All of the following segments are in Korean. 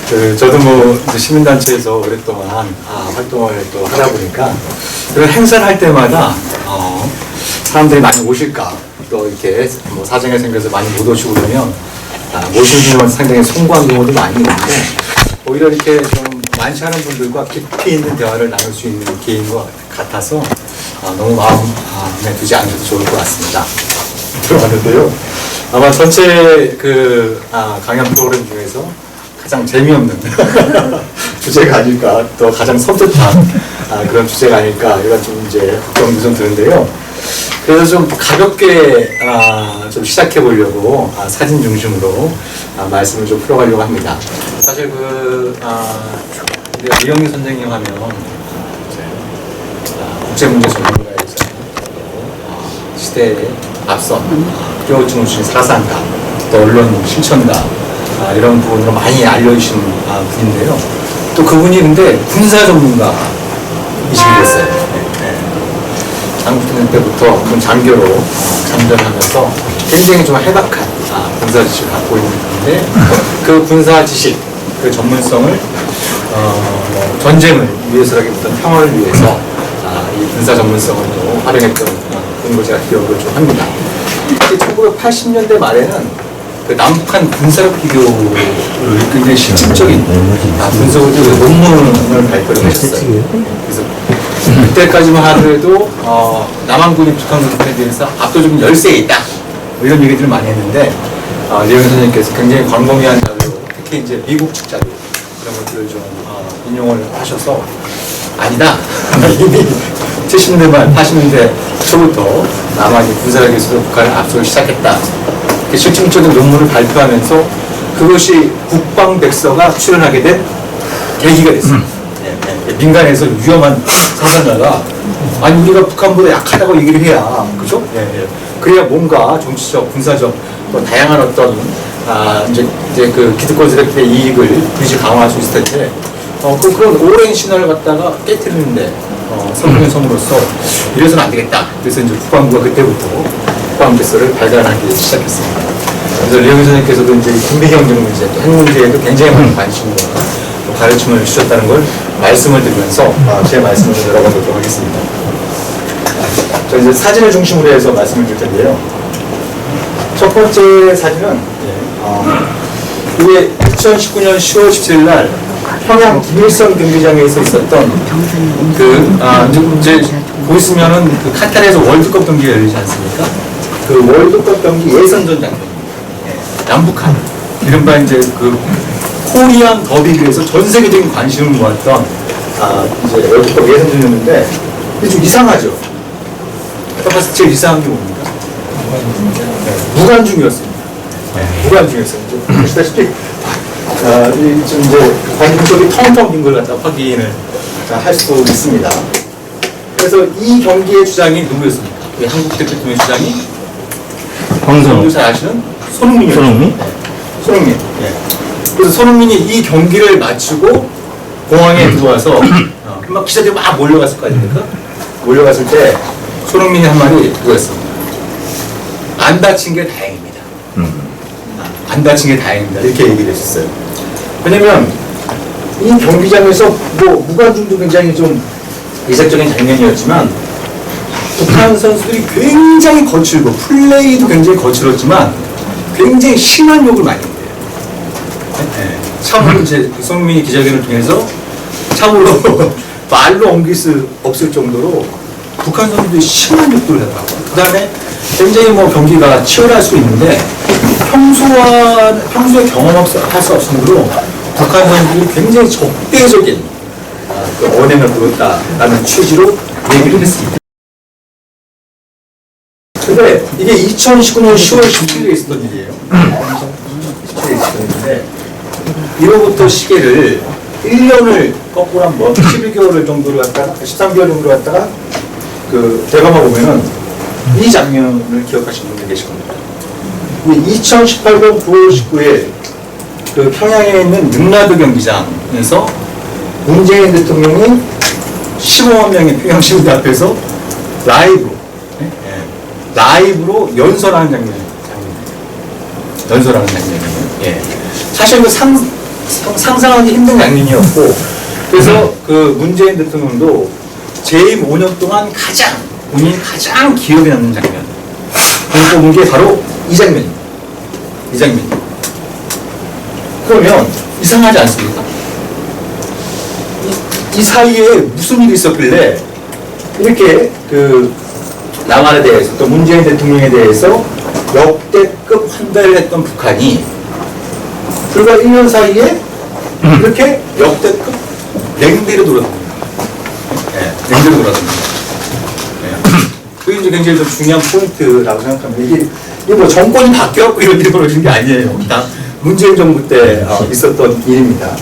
저도 뭐 이제 시민단체에서 오랫동안 활동을 또 하다 보니까 그런 행사를 할 때마다 사람들이 많이 오실까, 또 이렇게 뭐 사정이 생겨서 많이 못 오시고 그러면 모시는 분은 상당히 송구한 경우도 많이 있는데, 오히려 이렇게 좀 많지 않은 분들과 깊이 있는 대화를 나눌 수 있는 기회인 것 같아서 너무 마음에 두지 않아도 좋을 것 같습니다. 들어봤는데요. 아마 전체 강연 프로그램 중에서 가장 재미없는 주제가 아닐까, 또 가장 섬뜩한 그런 주제가 아닐까, 이런 좀 이제 걱정도 좀 드는데요. 그래서 좀 가볍게 좀 시작해 보려고 사진 중심으로 말씀을 좀 풀어가려고 합니다. 사실 이영희 선생님 하면 국제문제 전문가이자 시대에 앞선 교육증을 주신 사상가, 또 언론 실천가, 이런 부분으로 많이 알려주신 분인데요. 또 그분이 근데 군사 전문가이시겠어요. 장군 때부터 장교로 참전하면서 굉장히 좀 해박한 군사 지식을 갖고 있는 분인데, 그 군사 지식, 그 전문성을 전쟁을 위해서라기보다는 평화를 위해서 이 군사 전문성을 또 활용했던 그런 걸 제가 기억을 좀 합니다. 1980년대 말에는 그 남북한 군사력 비교를 굉장히 실질적인 분석을 논문을 발표를 하셨어요. 그래서 그때까지만 하더라도 남한군이 북한군에 대해서 압도적인 열세에 있다, 이런 얘기들을 많이 했는데, 이영희 선생님께서 굉장히 광범위한 자료, 특히 이제 미국 측 자료, 이런 것들을 좀 인용을 하셔서 아니다, 이미 70년대 말 80년대 초부터 남한이 군사력에서도 북한을 앞서기 시작했다, 실질적인 논문을 발표하면서 그것이 국방백서가 출연하게 된 계기가 됐습니다. 민간에서 위험한 상상가가 아니 우리가 북한보다 약하다고 얘기를 해야, 그죠? 그래야 뭔가 정치적, 군사적, 또 다양한 어떤 이제 그 기득권세력의 이익을 부지 강화할 수 있을 텐데, 그런 오랜 신화를 갖다가 깨트리는데 성공의 섬으로서 이래서는 안 되겠다. 그래서 이제 국방부가 그때부터 국방백서를 발간하기 시작했습니다. 그래서 이영희 선생님께서도 이제 군비경제 문제, 또 핵 문제에도 굉장히 많은 관심과 가르침을 주셨다는 걸 말씀을 드리면서 제 말씀을 열어가도록 하겠습니다. 저 이제 사진을 중심으로 해서 말씀을 드릴 텐데요. 첫 번째 사진은 이게 2019년 10월 17일 날 평양 김일성 경기장에서 있었던 이제 보시면은 그 카타르에서 월드컵 경기가 열리지 않습니까? 그 월드컵 경기 예선전 장면, 남북한 이른바 이제 그 코리안 더비에서 전 세계적인 관심을 모았던 이제 월드컵 예선전이었는데, 이게 좀 이상하죠. 봤을 때 제일 이상한 게 뭡니까? 무관중이었습니다. 무관중이었어요. 보시다시피 지금 이제 관중석이 텅텅 빈 걸 갖다 확인을 할 수 있습니다. 그래서 이 경기의 주장이 누구였습니까? 한국 대표팀의 주장이 황선우, 잘 아시는 손흥민이었죠. 손흥민. 그래서 손흥민이 이 경기를 마치고 공항에 들어와서 막 기자들이 막 몰려갔을 거 아닙니까? 몰려갔을 때 손흥민이 한 말이 그거였습니다. 안 다친 게 다행입니다. 안 다친 게 다행입니다. 이렇게 얘기를 했었어요. 왜냐면 이 경기장에서 뭐 무관중도 굉장히 좀 이색적인 장면이었지만, 북한 선수들이 굉장히 거칠고 플레이도 굉장히 거칠었지만 굉장히 심한 욕을 많이 했어요. 참으로 이제 손흥민이 기자회견을 통해서 참으로 말로 옮길 수 없을 정도로 북한 선수들이 심한 욕들을 하더라고요. 그 다음에 굉장히 뭐 경기가 치열할 수 있는데 평소에 경험할 수 없을 정도로 북한 선수들이 굉장히 적대적인 언행을 보였다라는 취지로 얘기를 했습니다. 근데 이게 2019년 10월 17일에 있었던 일이에요. 17일에 있었던 일인데, 이로부터 시계를 1년을 거꾸로 한번 11개월 정도를 갖다가 13개월 정도를 갖다가 되감아 보면은 이 장면을 기억하시는 분이 계실 겁니다. 2018년 9월 19일 그 평양에 있는 능라도 경기장에서 문재인 대통령이 15만 명의 평양 시민들 앞에서 라이브로 연설하는 장면입니다. 연설하는 장면이에요. 사실 상상하기 힘든 장면이었고, 그래서 그 문재인 대통령도 재임 5년 동안 본인이 가장 기억에 남는 장면. 그걸 뽑은 게 바로 이 장면입니다. 이 장면입니다. 그러면 이상하지 않습니까? 이 사이에 무슨 일이 있었길래 이렇게 그 남한에 대해서 또 문재인 대통령에 대해서 역대급 환대를 했던 북한이 불과 1년 사이에 이렇게 역대급 냉대로 돌아섭니다. 네, 냉대로 돌아섭니다. 네. 그게 이제 굉장히 좀 중요한 포인트라고 생각합니다. 이게 뭐 정권이 바뀌었고 이런 일이 벌어진 게 아니에요. 다 문재인 정부 때 있었던 일입니다.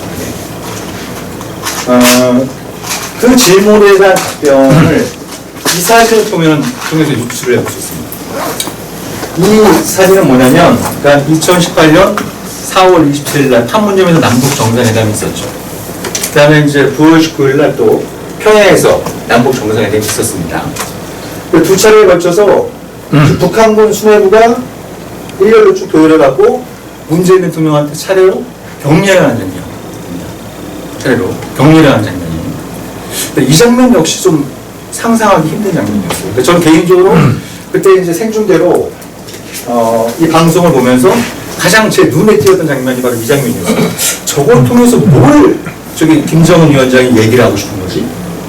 그 질문에 대한 답변을 이 사진을 통해서 유추를 해볼 수 있습니다. 이 사진은 뭐냐면, 그러니까 2018년 4월 27일 날 판문점에서 남북 정상회담이 있었죠. 그 다음에 이제 9월 19일 날 또 평양에서 남북 정상회담이 있었습니다. 그 두 차례에 걸쳐서 북한군 수뇌부가 일렬로 쭉 도열해갖고 문재인 대통령한테 차례로 격려를 하는 장면입니다. 차례로 격려를 하는 장면이에요. 이 장면 역시 좀 상상하기 힘든 장면이었어요. 저는 개인적으로 그때 이제 생중계로 이 방송을 보면서 가장 제 눈에 띄었던 장면이 바로 이 장면이었어요. 저걸 통해서 뭘 김정은 위원장이 얘기를 하고 싶은 거지?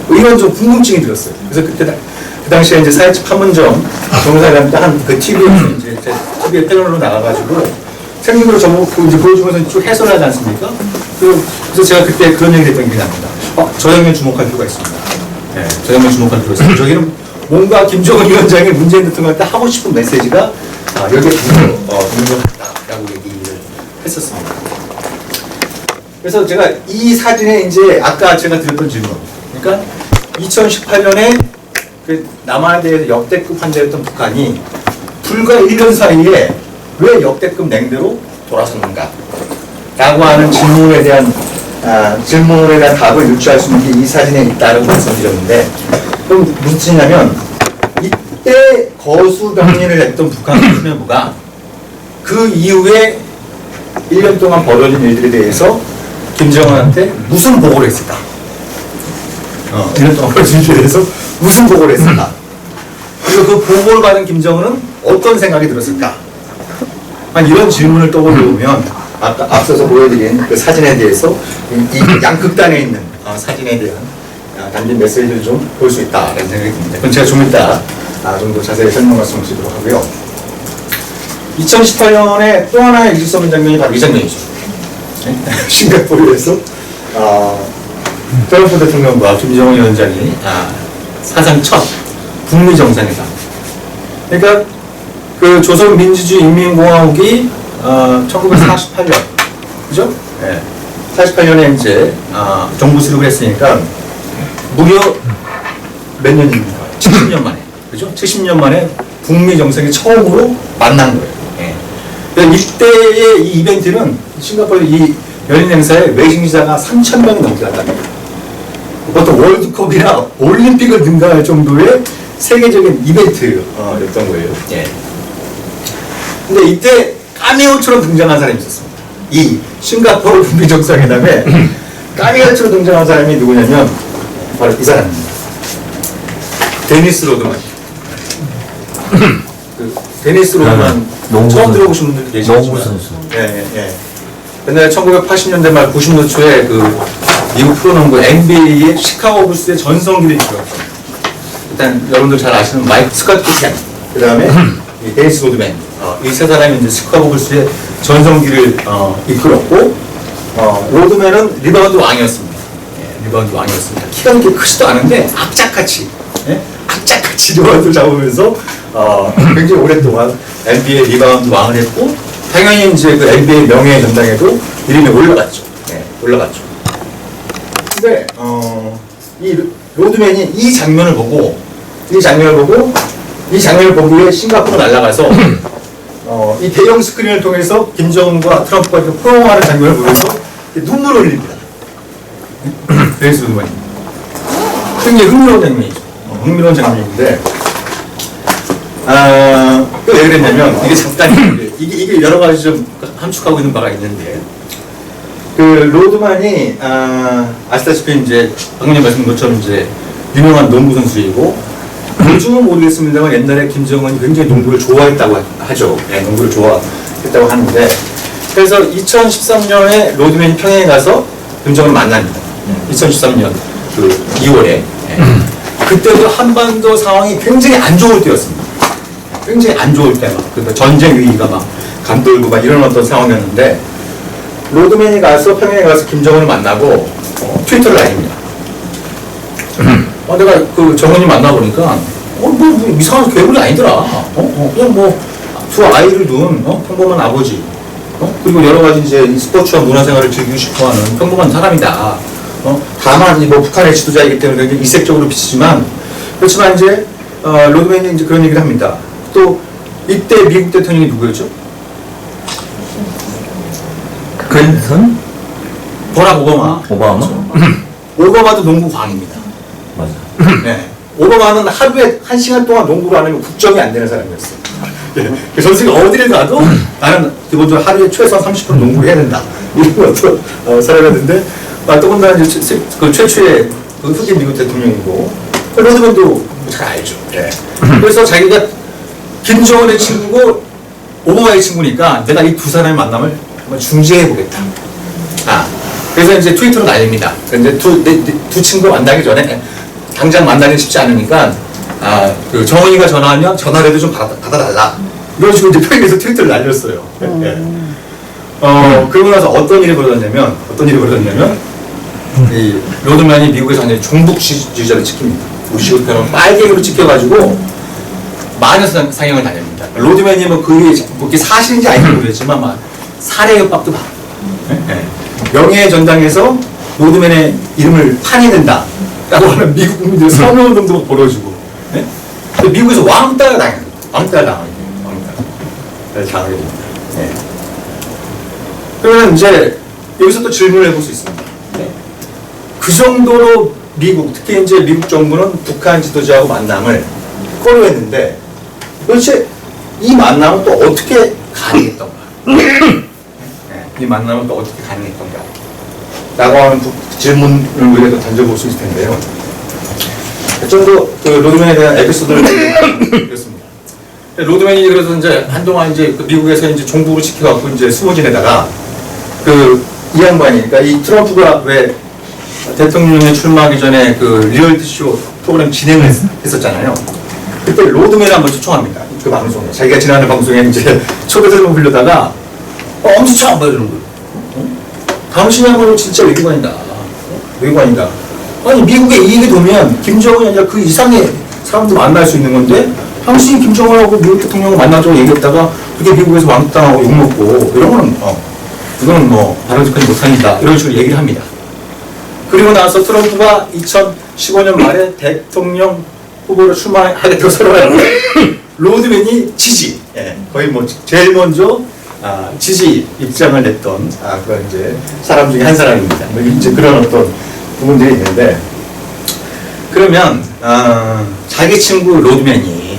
뭐 이런 좀 궁금증이 들었어요. 그래서 그 당시에 이제 판문점 정상회담 때 한 그 TV에 이제 TV에 패널로 나가가지고 생중계로 저보고 이제 보여주면서 쭉 해설을 하지 않습니까? 그래서 제가 그때 그런 얘기를 했던 게 납니다. 저 장면 주목할 필요가 있습니다. 네, 저 장면 주목할 필요가 있습니다. 저기는 뭔가 김정은 위원장이 문재인 대통령한테 하고 싶은 메시지가 여기에 있는 것 같다라고 얘기를 했었습니다. 그래서 제가 이 사진에 이제 아까 제가 드렸던 질문, 그러니까 2018년에 그 남한에 대해서 역대급 환대했던 북한이 불과 1년 사이에 왜 역대급 냉대로 돌아섰는가? 라고 하는 질문에 대한 답을 유추할 수 있는 게 이 사진에 있다고 말씀드렸는데, 그럼 무슨 뜻이냐면, 이때 거수병리를 했던 북한 수뇌부가 그 이후에 1년 동안 벌어진 일들에 대해서 김정은한테 무슨 보고를 했을까? 1년 동안 벌어진 일에 대해서 무슨 보고를 했을까? 그리고 그 보고를 받은 김정은은 어떤 생각이 들었을까? 이런 질문을 떠올려보면 앞서서 보여드린 그 사진에 대해서 이 양극단에 있는 사진에 대한 담긴 메시지를 좀 볼 수 있다라는 생각이 듭니다. 그건 제가 좀 이따 좀 더 자세히 설명 말씀드리도록 하고요. 2018년에 또 하나의 잊을 수 없는 장면이 바로 이 장면이죠. 싱가포르에서 트럼프 대통령과 김정은 위원장이 사상 첫 북미 정상회담. 그러니까 그 조선민주주의 인민공화국이 1948년, 그죠? 네. 48년에 이제 정부 수립을 했으니까 무려 몇 년입니까? 70년 만에, 그죠? 70년 만에 북미 정상이 처음으로 만난 거예요. 네. 이때의 이 이벤트는 싱가포르 이 열린 행사에 외신 기자가 3,000명이 넘게 갔답니다. 보통 월드컵이나 올림픽을 능가할 정도의 세계적인 이벤트였던 거예요. 예. 근데 이때 까메오처럼 등장한 사람이 있었습니다. 이 싱가포르 북미 정상회담에 까메오처럼 등장한 사람이 누구냐면 바로 이 사람입니다. 데니스 로드만. 데니스 로드만 처음 들어보신 분들도 계시겠지만, 예. 옛날에 1980년대 말 90년대 초에 그 미국 프로농구 NBA의 시카고 불스의 전성기를 이끌었죠. 일단 여러분들 잘 아시는 마이크 스캇 피켄, 그 다음에 데니스 로드맨, 이 세 사람이 이제 시카고 불스의 전성기를 이끌었고, 로드맨은 리바운드 왕이었습니다. 예, 리바운드 왕이었습니다. 키가 그렇게 크지도 않은데 악착같이 리바운드를 잡으면서 굉장히 오랫동안 NBA 리바운드 왕을 했고, 당연히 이제 그 NBA 명예의 전당에도 이름이 올라갔죠. 네, 올라갔죠. 근데 이 로드맨이 이 장면을 보고 보기에 싱가포르 날아가서 이 대형 스크린을 통해서 김정은과 트럼프가 포옹하는 장면을 보면서 눈물을 흘립니다. 데니스 로드맨이. 굉장히 흥미로운 장면이죠. 흥미로운 장면인데, 왜 그랬냐면, 이게 잠깐, 이게 여러 가지 좀 함축하고 있는 바가 있는데, 그 로드만이 아시다시피 이제 방금 말씀드린 것처럼 이제 유명한 농구 선수이고 요즘은 모르겠습니다만 옛날에 김정은이 굉장히 농구를 좋아했다고 하죠. 네, 농구를 좋아했다고 하는데 그래서 2013년에 로드맨이 평양에 가서 김정은을 만납니다. 2013년 그 2월에 네. 그때도 한반도 상황이 굉장히 안 좋을 때였습니다. 굉장히 안 좋을 때 막 그러니까 전쟁 위기가 막 감돌고 막 이런 어떤 상황이었는데 로드맨이 가서 평양에 가서 김정은을 만나고 트위터를 날립니다. 내가 그 정은이 만나보니까 뭐 이상한 괴물이 아니더라. 그냥 뭐 두 아이를 둔 평범한 아버지. 그리고 여러 가지 이제 스포츠와 문화생활을 즐기고 싶어하는 평범한 사람이다. 다만 뭐 북한의 지도자이기 때문에 굉장히 이색적으로 비치지만 그렇지만 이제 로드맨이 이제 그런 얘기를 합니다. 또 이때 미국 대통령이 누구였죠? 클린턴? 버락 오바마. 오바마? 오바마도 농구 광입니다. 맞아. 네. 오바마는 하루에 1시간 동안 농구를 안 하면 국정이 안 되는 사람이었어요. 그 선수가 어디를 가도 나는 기본적으로 하루에 최소한 30분 농구를 해야 된다. 이런 어떤 사람이었는데, 더군다나 이제 그 최초의 그 흑인 미국 대통령이고, 로드맨도 잘 알죠. 네. 그래서 자기가 김정은의 친구고 오바마의 친구니까 내가 이 두 사람의 만남을 한번 중재해보겠다. 그래서 이제 트위터로 날립니다. 근데 두 친구 만나기 전에 당장 만나기 쉽지 않으니까 그 정은이가 전화하면 전화라도 좀 받아달라. 이런 식으로 이제 평양에서 트위터를 날렸어요. 그러고 나서 어떤 일이 벌어졌냐면 이 로드맨이 미국에서 완전히 종북주의자를 지킵니다. 무시급해놓은 빨갱이로 찍혀가지고 마녀 상영을 다닙니다. 로드맨이 뭐 그게 사실인지 아닌지 모르겠지만 막 살해 협박도 받고 명예의 전당에서 로드맨의 이름을 판해야 된다 라고 하는 미국 국민들의 선언운동도 막 벌어지고 미국에서 왕따를 당해요. 왕따를 당하게 됩니다. 그러면 이제 여기서 또 질문을 해볼 수 있습니다. 그 정도로 미국, 특히 이제 미국 정부는 북한 지도자하고 만남을 꺼려했는데 도대체 이 만남은 또 어떻게 가능했던가? 이 만남은 또 어떻게 가능했던가? 라고 하는 질문을 우리가 또 던져볼 수 있을 텐데요. 좀 더 그 로드맨에 대한 에피소드를 드렸습니다. 로드맨이 그래서 이제 한동안 이제 그 미국에서 이제 종북으로 지켜갖고 이제 숨어 지내다가 이 양반이, 그러니까 이 트럼프가 왜 대통령에 출마하기 전에 그 리얼리티쇼 프로그램 진행을 했었잖아요. 그때 로드맨을 한번 초청합니다. 그 방송에. 자기가 지난해 방송에 이제 초대석을 불려다가 엄청 안 봐주는 거예요. 당신이야말로 진짜 외교관이다. 외교관이다. 아니 미국에 이익이 되면 김정은이 아니라 그 이상의 사람도 만날 수 있는 건데 당신이 김정은하고 미국 대통령을 만나자고 얘기했다가 그게 미국에서 왕따하고 욕먹고 이런 거는 이거는 뭐 바람직하지 못합니다. 이런 식으로 얘기를 합니다. 그리고 나서 트럼프가 2015년 말에 대통령 후보로 출마하겠다고 선언했는데 로드맨이 지지, 거의 뭐 제일 먼저 지지 입장을 냈던 그런 이제 사람 중에 한 사람입니다. 이제 그런 어떤 부분들이 있는데 그러면 자기 친구 로드맨이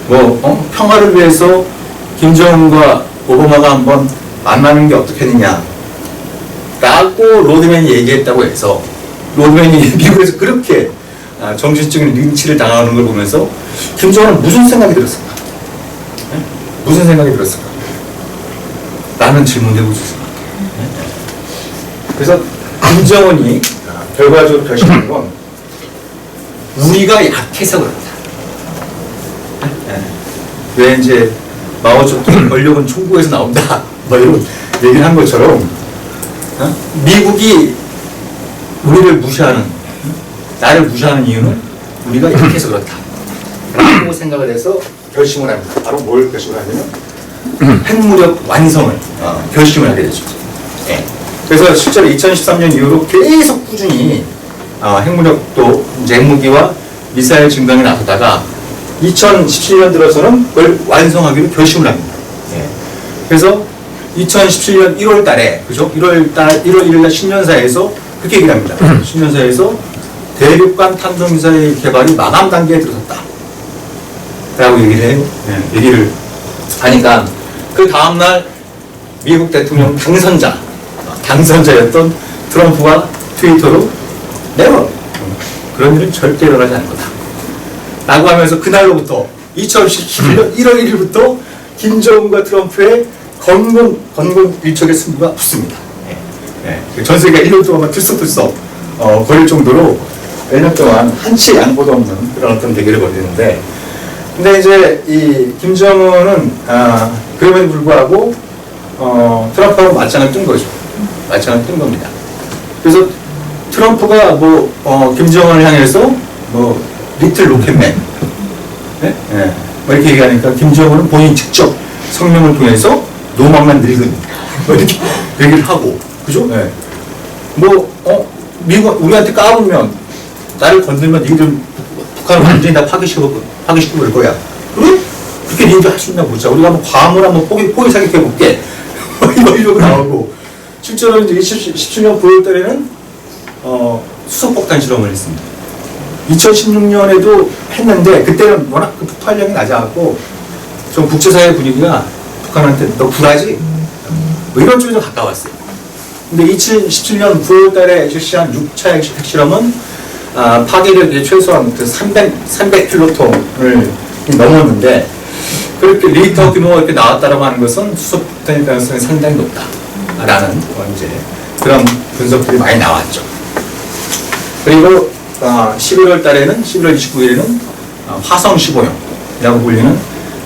뭐 평화를 위해서 김정은과 오바마가 한번 만나는 게 어떻겠느냐 라고 로드맨이 얘기했다고 해서 로드맨이 미국에서 그렇게 정신적인 린치를 당하는 걸 보면서 김정은은 무슨 생각이 들었을까? 무슨 생각이 들었을까? 라는 질문을 해볼 수 있을 것 같아요. 그래서 김정은이 결과적으로 결심한 건 우리가 약해서 그렇다. 왜 이제 마오쩌둥 권력은 총구에서 나온다 뭐 이런 얘기를 한 것처럼 미국이 우리를 무시하는 나를 무시하는 이유는 우리가 약해서 그렇다 라고 생각을 해서 결심을 합니다. 바로 뭘 결심을 하냐면 핵무력 완성을 결심을 하게 되죠. 그래서 실제로 2013년 이후로 계속 꾸준히 핵무력도 이제 핵무기와 미사일 증강에 나서다가 2017년 들어서는 그걸 완성하기로 결심을 합니다. 그래서 2017년 1월 달에, 그죠? 1월 1일 날 신년사에서 그렇게 얘기를 합니다. 신년사에서 대륙간 탄도미사일 개발이 마감 단계에 들어섰다. 라고 얘기를 해요. 얘기를 하니까 그 다음날 미국 대통령 당선자 당선자였던 트럼프가 트위터로 never 그런 일은 절대 일어나지 않을 거다 라고 하면서 그날로부터 2017년 1월 1일부터 김정은과 트럼프의 건건 일척의 승부가 붙습니다. 전 세계가 1년 동안만 들썩들썩 거릴 정도로 1년 동안 한치 양보도 없는 그런 어떤 대결을 벌이는데, 근데 이제 이 김정은은 그럼에도 불구하고 트럼프하고 맞짱을 뜬 거죠. 맞짱을 뜬 겁니다. 그래서 트럼프가 김정은을 향해서 리틀 로켓맨 이렇게 얘기하니까 김정은은 본인 직접 성명을 통해서 노망만 늙은 이렇게 얘기를 하고, 그죠? 미국 우리한테 까불면 나를 건들면 니들 북한을 완전히 다 파괴시키고 그럴 거야. 그래? 그렇게 니들 할 수 있나 보자. 우리가 한번 괌을 한번 포기 사격해 볼게. 이러고 나오고, 실제로 이제 2017년 9월 달에는 수소폭탄 실험을 했습니다. 2016년에도 했는데 그때는 워낙 그 폭발력이 낮아갖고 좀 국제사회 분위기가 북한한테 너 불하지? 이런 쪽에 좀 가까웠어요. 근데 2017년 9월 달에 실시한 6차 핵실험은 파괴력이 최소한 300킬로톤을 넘었는데, 그렇게 리터 규모가 이렇게 나왔다라고 하는 것은 수소폭탄일 가능성이 상당히 높다라는 이제 그런 분석들이 많이 나왔죠. 그리고 11월 달에는 11월 29일에는 화성 15형이라고 불리는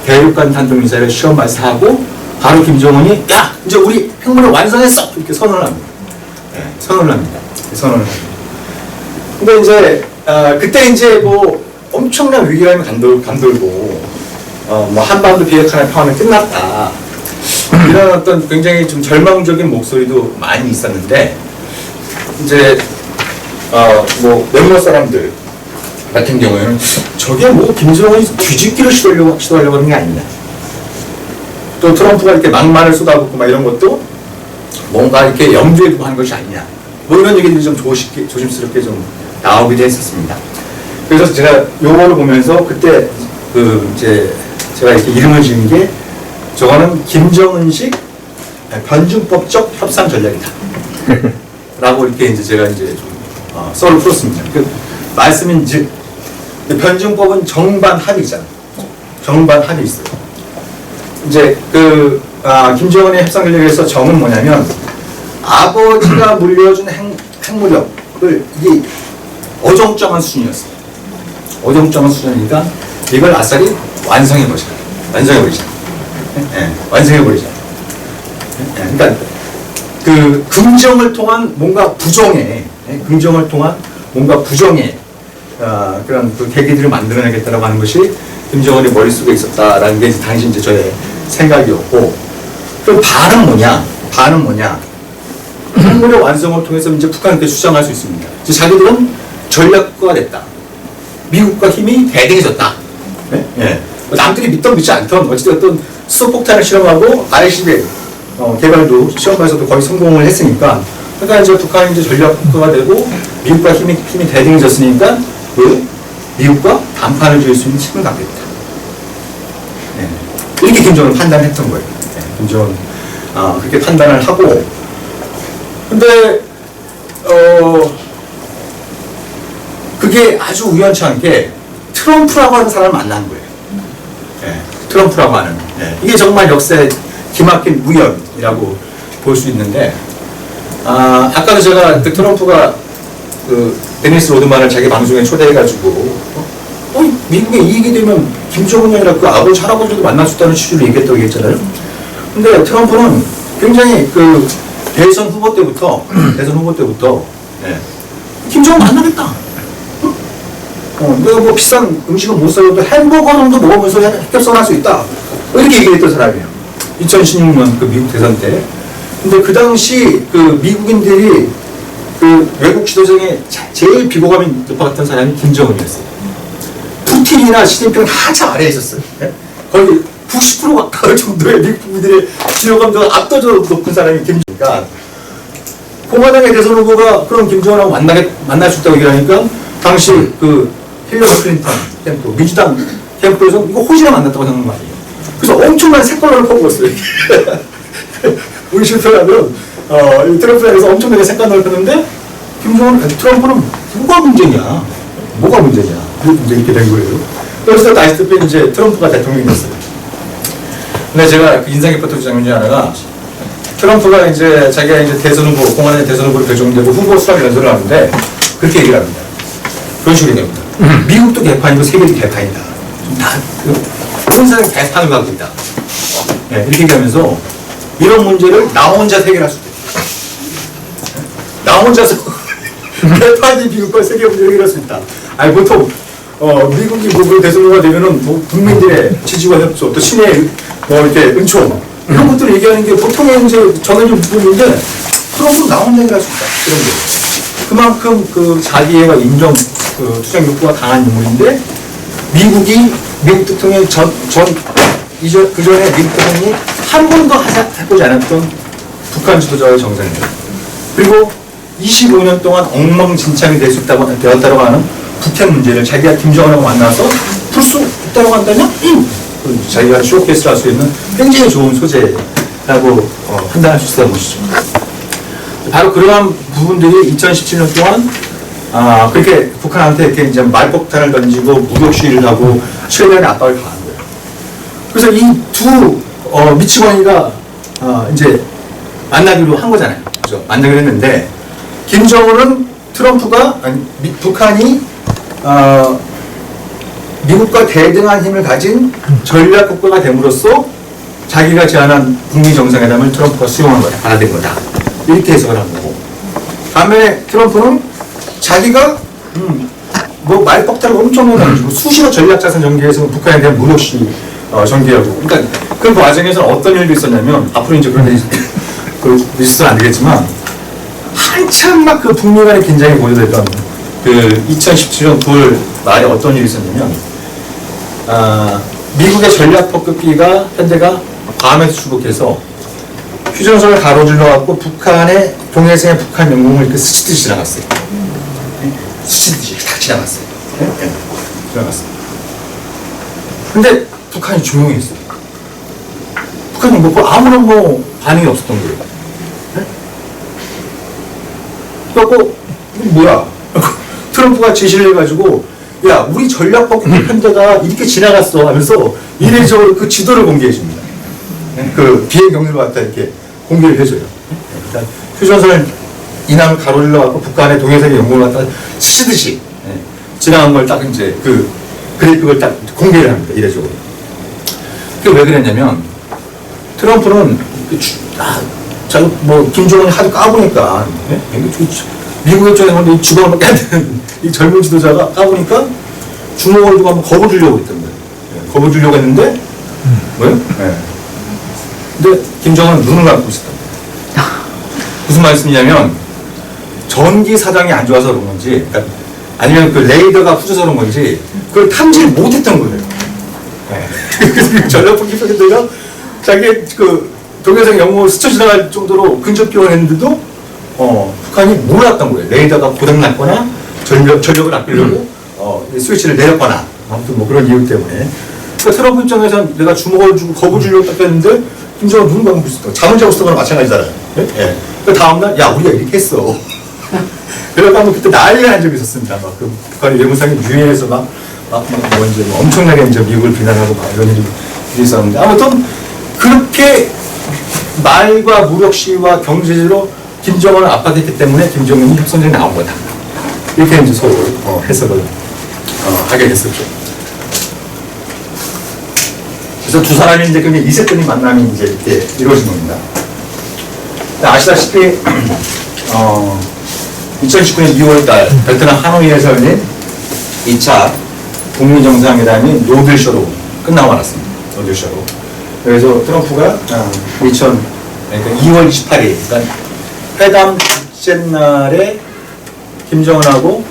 대륙간 탄도미사일을 시험 발사하고 바로 김정은이 야 이제 우리 핵무력 완성했어 이렇게 선언을 합니다. 선언을 합니다. 근데 이제 그때 이제 엄청난 위기감이 감돌고 한반도 비핵화의 평화는 끝났다 이런 어떤 굉장히 좀 절망적인 목소리도 많이 있었는데, 이제 몇몇 사람들 같은 경우에는 저게 김정은이 뒤집기를 시도하려고 하는 게 아니냐, 또 트럼프가 이렇게 막말을 쏟아붓고 이런 것도 뭔가 이렇게 염두에 두고 하는 것이 아니냐, 이런 얘기들이 좀 조심스럽게 좀 나오기도 했었습니다. 그래서 제가 요거를 보면서 그때 이제 제가 이렇게 이름을 지은 게 저거는 김정은식 변증법적 협상 전략이다 라고 이렇게 이제 제가 이제 좀 썰을 풀었습니다. 그 말씀인 즉 변증법은 정반 합의잖아요. 정반 합의 있어요. 이제 김정은의 협상 전략에서 정은 뭐냐면 아버지가 물려준 핵무력을 이게 어정쩡한 수준이었어요. 어정쩡한 수준이니까 이걸 아싸리 완성해버리자. 그러니까 긍정을 통한 뭔가 부정의 그런 계기들을 만들어내겠다라고 하는 것이 김정은의 머릿속에 있었다라는 게 당시 이제 저의 생각이었고, 그럼 반은 뭐냐? 핵무력 완성을 통해서 이제 북한한테 주장할 수 있습니다. 이제 자기들은 전략가가 됐다. 미국과 힘이 대등해졌다. 남들이 믿던 믿지 않던 어찌됐든 수소폭탄을 실험하고 RCBM 개발도 시험에서도 거의 성공을 했으니까, 그러니까 이제 북한이 이제 전략국가가 되고 미국과 힘이 대등해졌으니까 미국과 담판을 지을 수 있는 힘을 갖겠다. 이렇게 김정은 판단했던 거예요. 김정은 그렇게 판단을 하고, 근데 그게 아주 우연치 않게 트럼프라고 하는 사람을 만난 거예요. 트럼프라고 하는. 이게 정말 역사의 기막힌 우연이라고 볼 수 있는데, 아까도 제가 트럼프가 데니스 로드만을 자기 방송에 초대해가지고 미국에 이익이 되면 김정은이 아니라 그 아버지 할아버지도 만날 수 있다는 취지로 얘기했다고 얘기했잖아요. 근데 트럼프는 굉장히 대선 후보 때부터 김정은 만나겠다. 내가 비싼 음식은 못 사줘도 햄버거 정도 먹으면서 협상할 수 있다. 이렇게 얘기했던 사람이에요. 2016년 미국 대선 때. 근데 그 당시 미국인들이 외국 지도자에 제일 비호감이 높았던 사람이 김정은이었어요. 푸틴이나 시진핑은 한참 아래에 있었어요. 거의 90% 가까울 정도의 미국 국민들의 비호감도가 압도적으로 높은 사람이 김정은이니까, 공화당의 대선 후보가 그런 김정은하고 만날 수 있다고 얘기하니까 당시 힐러리 클린턴 캠프, 민주당 캠프에서 이거 호시나 만났다고 생각한 거 아니에요. 그래서 엄청난 색깔론을 퍼부었어요. 우리 실패하면 이 트럼프에서 엄청나게 색깔 넓혔는데 트럼프는 뭐가 문제냐? 뭐가 문제냐? 이제 이렇게 된 거예요. 그래서 다시피 이제 트럼프가 대통령이 됐어요. 근데 제가 그 인상 깊었던 장면 중 하나가 트럼프가 이제 자기가 이제 대선 후보, 공화당의 대선 후보로 결정되고 후보 수락 연설을 하는데 그렇게 얘기를 합니다. 그런 식으로 얘기합니다. 미국도 개판이고 세계도 개판이다. 그런 사람이 개판을 가고 있다. 네, 이렇게 얘기하면서 이런 문제를 나 혼자 해결할 수 있다. 나 혼자서 개판이 미국과 세계 문제를 해결할 수 있다. 아니 보통 미국이 뭐 대선 후보가 되면은 뭐 국민들의 지지와 협조, 또 신의 뭐 이렇게 은총 이런 것들을 얘기하는 게 보통의 이제 정해진 부분인데 트럼프는 나 혼자 해결할 수 있다. 이런 게. 그만큼 그 자기애와 인정 그 투쟁 욕구가 강한 인물인데 미국 대통령이 그 전에 미국 대통령이 한 번도 해보지 않았던 북한 지도자의 정상이에요. 그리고 25년 동안 엉망진창이 될 수 되었다고 하는 북한 문제를 자기가 김정은하고 만나서 풀 수 있다고 한다면 자기가 쇼케이스를 할 수 있는 굉장히 좋은 소재라고 판단할 수 있다는 것이죠. 바로 그러한 부분들이 2017년 동안 그렇게 북한한테 이렇게 이제 말폭탄을 던지고 무력 시위를 하고 최대한의 압박을 가한 거예요. 그래서 이 두 미치광이가 이제 만나기로 한 거잖아요. 그죠? 만나기로 했는데 김정은은 북한이 미국과 대등한 힘을 가진 전략 국가가 됨으로써 자기가 제안한 북미 정상회담을 트럼프가 수용한 거다, 받아들인 거다. 이렇게 해석을 한 거고. 반면에 트럼프는 자기가 뭐 말폭탄을 엄청나게 던지고 수시로 전략자산 전개해서 북한에 대한 무력시 전개하고. 그러니까 그 과정에서 어떤 일도 있었냐면 앞으로 이제 그런 일이 있어서는 안 되겠지만 한참 막 그 북미 간의 긴장이 고조됐던 그 2017년 9월 말에 어떤 일이 있었냐면 미국의 전략 폭격기가 현대가 밤에서 출국해서 휴전선을 가로질러 갖고 북한의 동해상의 북한 영공을 이렇게 스치듯이 지나갔어요. 스치듯이 딱 지나갔어요. 네? 지나갔어요. 근데 북한이 조용히 했어요. 북한이 뭐 아무런 뭐 반응이 없었던 거예요. 네? 그래갖고 뭐야? 트럼프가 지시를 해가지고 야 우리 전략 폭격기 편대가 이렇게 지나갔어 하면서 이례적으로 그 지도를 공개해 줍니다. 그 비행 경로를 갖다 이렇게 공개를 해줘요. 일단 휴전선을 이남을 가로질러 갖고 북한의 동해상의 영공을 갖다 스치듯이 지나간 걸 딱 이제 그 그래픽을 딱 공개를 합니다. 이례적으로. 그게 왜 그랬냐면 트럼프는 자기 뭐 김정은이 하도 까보니까 미국 입장에서 이 주먹을 안 되는 이 젊은 지도자가 까보니까 주먹을 두고 한번 겁을 주려고 했던 거예요. 겁을 주려고 했는데 뭐예요? 근데 김정은은 눈을 감고 있었던 거예요. 무슨 말씀이냐면 전기 사정이 안 좋아서 그런 건지 아니면 그 레이더가 후져서 그런 건지 그걸 탐지를 못했던 거예요. 그래서 전략폭기 편대가 자기 그 동해상 영공을 스쳐 지나갈 정도로 근접 교환했는데도 북한이 몰랐던 거예요. 레이더가 고장났거나 전력을 아끼려고 스위치를 내렸거나 아무튼 뭐 그런 이유 때문에. 그러니까 트럼프 입장에서는 내가 주먹을 주고 겁을 주려고 딱 했는데 김정은 눈을 감고 있었던 잠을 자고 있었던 거랑 마찬가지잖아요. 예. 그 다음날 야 우리가 이렇게 했어. 그래서 그때 난리가 난 적이 있었습니다. 막 그 북한의 외무상이 유엔에서 뭐 이제 뭐 엄청나게 이제 미국을 비난하고 막 이런 일이 있었는데 아무튼 그렇게 말과 무력 시위와 경제적으로 김정은을 압박했기 때문에 김정은이 협상장에 나온 거다. 이렇게 이제 서로 해석을 하게 됐었죠. 그래서 두 사람이 이제 그게 이색적인 만남이 이제 이렇게 이루어진 겁니다. 아시다시피 2019년 2월달 베트남 하노이에서 열린 2차 북미 정상회담이 노딜쇼로 끝나고 말았습니다. 노딜쇼로. 그래서 트럼프가 2월 28일, 그러니까 회담 첫째 날에 김정은하고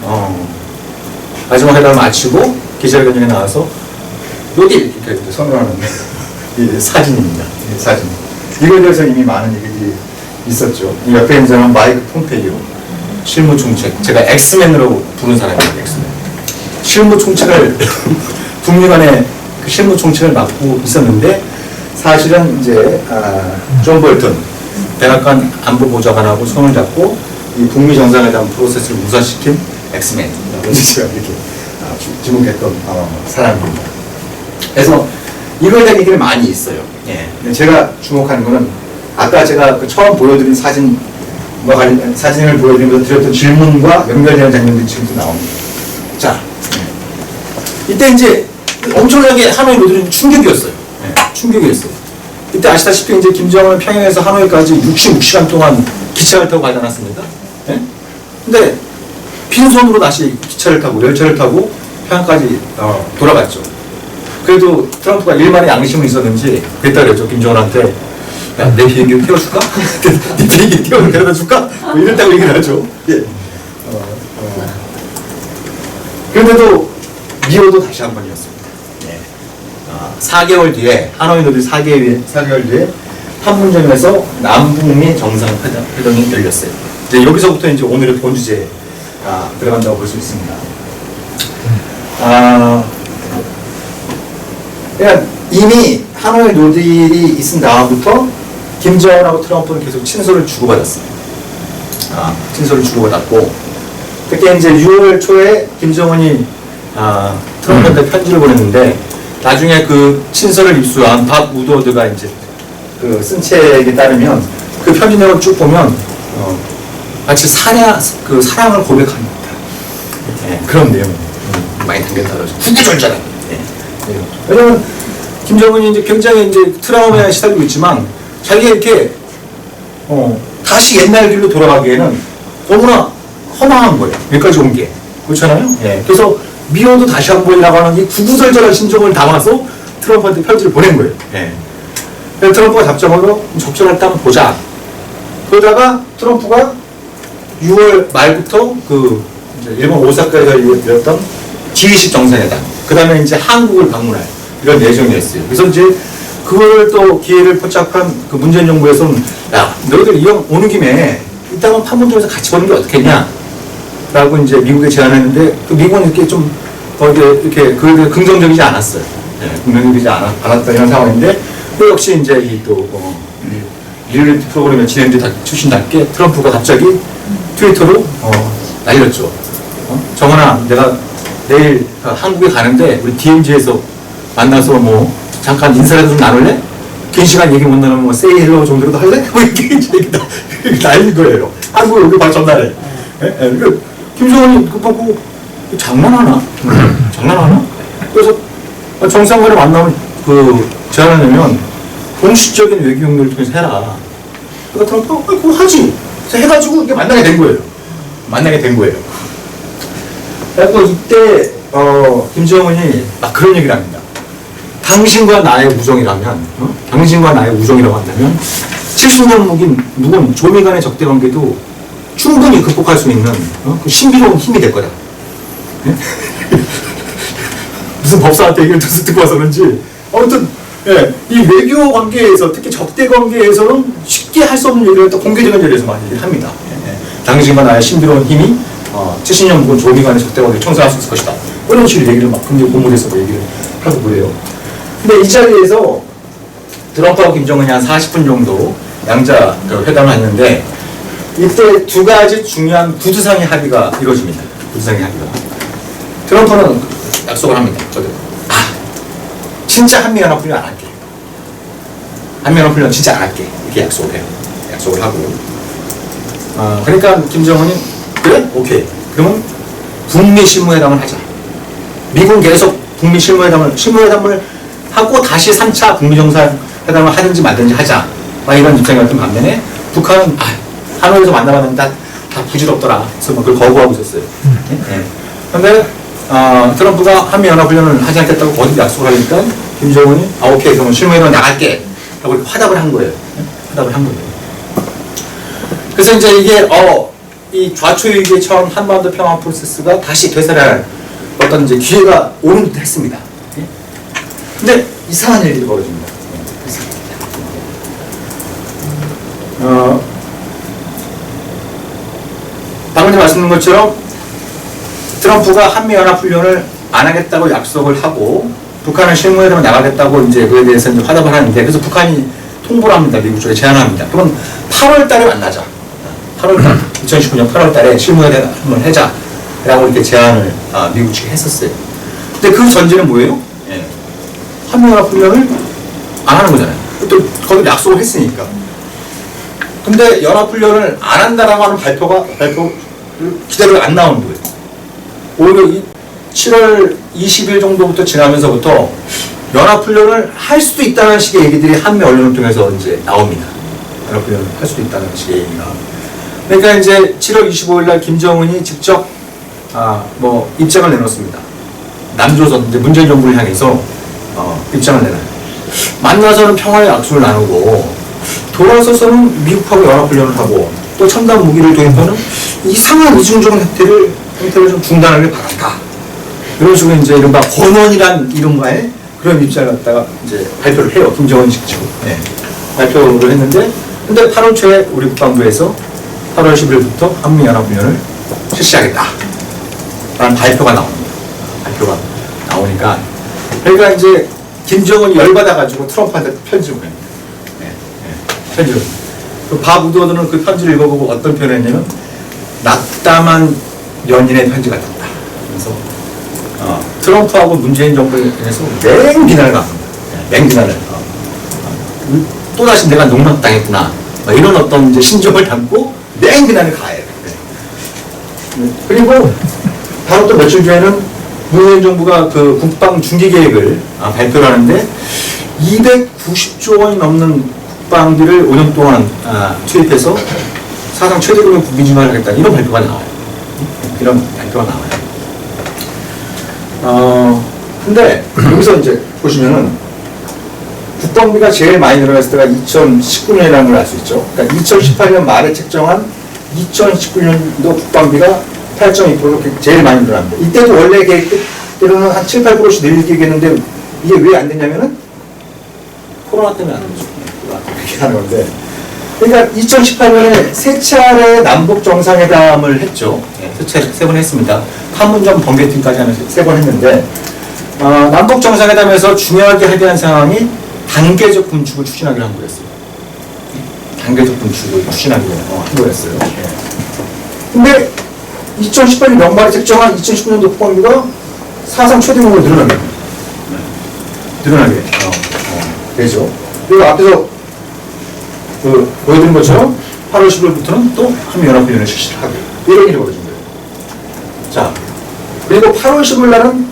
마지막 회담을 마치고 기자회견에 나와서 노딜 이렇게 선언하는 이 사진입니다. 이 사진. 이거에 대해서 이미 많은 얘기들이 있었죠. 이 옆에 있는 사람은 마이크 폼페이오 실무총책. 제가 엑스맨으로 부른 사람이에요. 엑스맨. 실무총책을 북미 간의 그 실무총책을 맡고 있었는데 사실은 이제 존 볼턴 백악관 안보보좌관하고 손을 잡고 이 북미 정상회담 프로세스를 무산시킨 엑스맨이라고 제가 이렇게 지목했던 사람입니다. 그래서 이거에 대한 얘기를 많이 있어요. 예. 근데 제가 주목하는 거는 아까 제가 그 처음 보여드린 사진과 관련 사진을 보여드리면서 드렸던 질문과 연결되는 장면들이 지금도 나옵니다. 자, 이때 이제 엄청나게 하노이 노들은 충격이었어요. 예. 충격이었어요. 이때 아시다시피 이제 김정은은 평양에서 하노이까지 66시간 동안 기차를 타고 가지 않았습니까? 예? 근데 빈손으로 다시 기차를 타고 열차를 타고 평양까지 돌아갔죠. 그래도 트럼프가 일만의 양심은 있었는지 그랬다 그랬죠. 김정은한테 야, 내 비행기를 태워줄까? 네 비행기 데려다 줄까? 뭐 이랬다고 얘기를 하죠. 예. 그런데도 미워도 다시 한 번이었습니다. 예. 4개월 뒤에 하노이 노딜 4개월 뒤에 판문점에서 남북미 정상회담이 열렸어요. 이제 여기서부터 이제 오늘의 본 주제에 들어간다고 볼 수 있습니다. 그러니까 이미 하노이 노딜이 있은 다음부터 김정은하고 트럼프는 계속 친서를 주고받았어요. 친서를 주고받았고, 그때 이제 6월 초에 김정은이 트럼프한테 편지를 보냈는데, 나중에 그 친서를 입수한 박 우드워드가 이제 그 쓴 책에 따르면 그 편지 내용을 쭉 보면 마치 사랑을 고백합니다. 예, 그런 내용 많이 담겼다 그러죠. 후구절절한. 예. 왜냐면 김정은이 이제 굉장히 이제 트라우마에 시달리고 있지만 자기가 이렇게 다시 옛날 길로 돌아가기에는 너무나 허망한 거예요. 여기까지 온 게. 그렇잖아요? 예. 그래서 미워도 다시 한 번이라고 하는 이 구구절절한 심정을 담아서 트럼프한테 편지를 보낸 거예요. 예. 그래서 트럼프가 답장으로 적절할 때 한번 보자. 그러다가 트럼프가 6월 말부터 그 이제 일본 오사카에서 열렸던 G20 정상회담, 그 다음에 이제 한국을 방문할 이런 예정이었어요. 그래서 이제 그걸 또 기회를 포착한 그 문재인 정부에서는 야, 너희들 이왕 오는 김에 이따가 판문점에서 같이 보는 게 어떻겠냐? 라고 이제 미국에 제안했는데 그 미국은 이렇게 좀 이렇게 그게 긍정적이지 않았어요. 네, 긍정적이지 않았던 이런 상황인데 또 역시 이제 이 또 리얼리티 프로그램의 진행자 출신답게 트럼프가 갑자기 트위터로 날렸죠. 정원아, 내가 내일 한국에 가는데 우리 DMZ에서 만나서 뭐 잠깐 인사라도 좀 나눌래? 긴 시간 얘기 못 나누면 뭐 세이 헬로 정도라도 할래? 뭐 이렇게 날린 거예요. 한국에 여기 바로 전날에. 김정은이 그거 보고 장난하나? 장난하나? 그래서 정상간에 만나면 그 제안을 내면 공식적인 외교 용도를 통해서 해라. 그러니까 트럼프가 그거 하지. 그래서 해가지고 이렇게 만나게 된 거예요. 그래서 이때 김정은이 막 그런 얘기를 합니다. 당신과 나의 우정이라면, 당신과 나의 우정이라고 한다면 70년 묵은 조미 간의 적대 관계도 충분히 극복할 수 있는 그 신비로운 힘이 될 거다. 네? 무슨 법사한테 얘기를 듣고 와서 그런지 아무튼 예, 이 외교 관계에서 특히 적대 관계에서는 쉽게 할 수 없는 얘기를 또 공개적인 자리에서 많이 얘기를 합니다. 예, 당신과 나의 신비로운 힘이 70년 묵은 조미 간의 적대 관계를 청소할 수 있을 것이다. 이런 식으로 얘기를 막 굉장히 고문해서 얘기를 하고 그래요. 근데 이 자리에서 트럼프하고 김정은이 한 40분 정도 양자 회담을 했는데 이때 두 가지 중요한 구두상의 합의가 이루어집니다. 구두상의 합의가. 트럼프는 약속을 합니다. 저도. 진짜 한미연합훈련 안 할게. 한미연합훈련 진짜 안 할게. 이렇게 약속을 해요. 약속을 하고. 그러니까 김정은이 그래? 오케이. 그러면 북미 실무회담을 하자. 미국은 계속 북미 실무회담을 하고 다시 3차 북미 정상회담을 하든지 말든지 하자. 막 이런 입장이었던 반면에 북한은 하노이에서 만나봤는데 다 부질없더라. 그래서 막 그걸 거부하고 있었어요. 그런데 트럼프가 한미연합훈련을 하지 않겠다고 어디 약속을 하니까 김정은이 오케이 그러면 실무회담 나갈게 라고 화답을 한 거예요. 화답을 한 거예요. 그래서 이제 이게 이 좌초위기에 처한 한반도 평화 프로세스가 다시 되살아날 어떤 이제 기회가 오는 듯 했습니다. 근데 이상한 일들이 벌어집니다. 방금 말씀드린 것처럼 트럼프가 한미연합훈련을 안 하겠다고 약속을 하고 북한은 실무회담을 나가겠다고 이제 그에 대해서 이제 화답을 하는데 그래서 북한이 통보를 합니다. 미국 쪽에 제안합니다. 그럼 8월 달에 만나자. 8월 달, 2019년 8월 달에 실무회담 한번 하자. 라고 이렇게 제안을 미국 측에 했었어요. 근데 그 전제는 뭐예요? 예. 한미연합훈련을 안 하는 거잖아요. 또 거기 약속을 했으니까. 근데 연합훈련을 안 한다라고 하는 발표 기대로 안 나오는 거예요. 오히려 7월 20일 정도부터 지나면서부터 연합훈련을 할 수도 있다는 식의 얘기들이 한미 언론을 통해서 이제 나옵니다. 연합훈련을 할 수도 있다는 식의 얘기가. 그러니까 이제 7월 25일 날 김정은이 직접 입장을 내놓습니다. 남조선 이제 문재인 정부를 향해서 입장을 내놔요. 만나서는 평화의 약속을 나누고 돌아서서는 미국하고 연합훈련을 하고 또 첨단 무기를 도입하는 이상한 이중적인 행태를 좀 중단하길 바란다. 이런 식으로 이제 이른바 권원이란 이름과의 그런 입장을 갖다가 이제 발표를 해요. 김정은이 직접. 네. 발표를 했는데, 근데 8월 초에 우리 국방부에서 8월 10일부터 한미연합훈련을 실시하겠다. 라는 발표가 나옵니다. 발표가 나오니까. 그러니까 이제 김정은이 열받아가지고 트럼프한테 편지를 보냅니다. 편지를. 그 밥 우드워드는 그 편지를 읽어보고 어떤 표현을 했냐면, 낙담한 연인의 편지 같았다. 그래서, 트럼프하고 문재인 정부에 대해서 맹비난을 합니다. 맹비난을. 또다시 내가 농락당했구나. 이런 어떤 이제 신정을 담고 맹비난을 가해요. 그리고 바로 또 며칠 전에는 문재인 정부가 그 국방 중기 계획을 발표를 하는데 290조 원이 넘는 국방비를 5년 동안 투입해서 사상 최대급의 국비 증가를 하겠다. 이런 발표가 나와요. 이런 발표가 나와요. 근데 여기서 이제 보시면은 국방비가 제일 많이 늘어났을 때가 2019년이라는 걸 알 수 있죠. 그러니까 2018년 말에 책정한 2019년도 국방비가 8.2% 제일 많이 늘어납니다. 이때도 원래 계획대로는 한 7, 8%씩 늘릴 계획했는데 이게 왜 안 됐냐면은 코로나 때문에 안 되죠. 그렇게 하는 건데. 그러니까 2018년에 세 차례 남북 정상회담을 했죠. 세 번 했습니다. 판문점 번개팀까지 하면서 세 번 했는데 남북 정상회담에서 중요하게 합의한 상황이 단계적 군축을 추진하기로 한 거였어요. 단계적 군축을 추진하기로 한 거였어요. 근데 2018년 연말에 책정한 2019년도 국방비가 사상 최대목으로 늘어나게 되죠. 그리고 앞에서 보여드린 것처럼 8월 10일부터는 또 한미연합훈련을 실시를 하고 이런 일이 벌어진 거예요. 자, 그리고 8월 10일 날은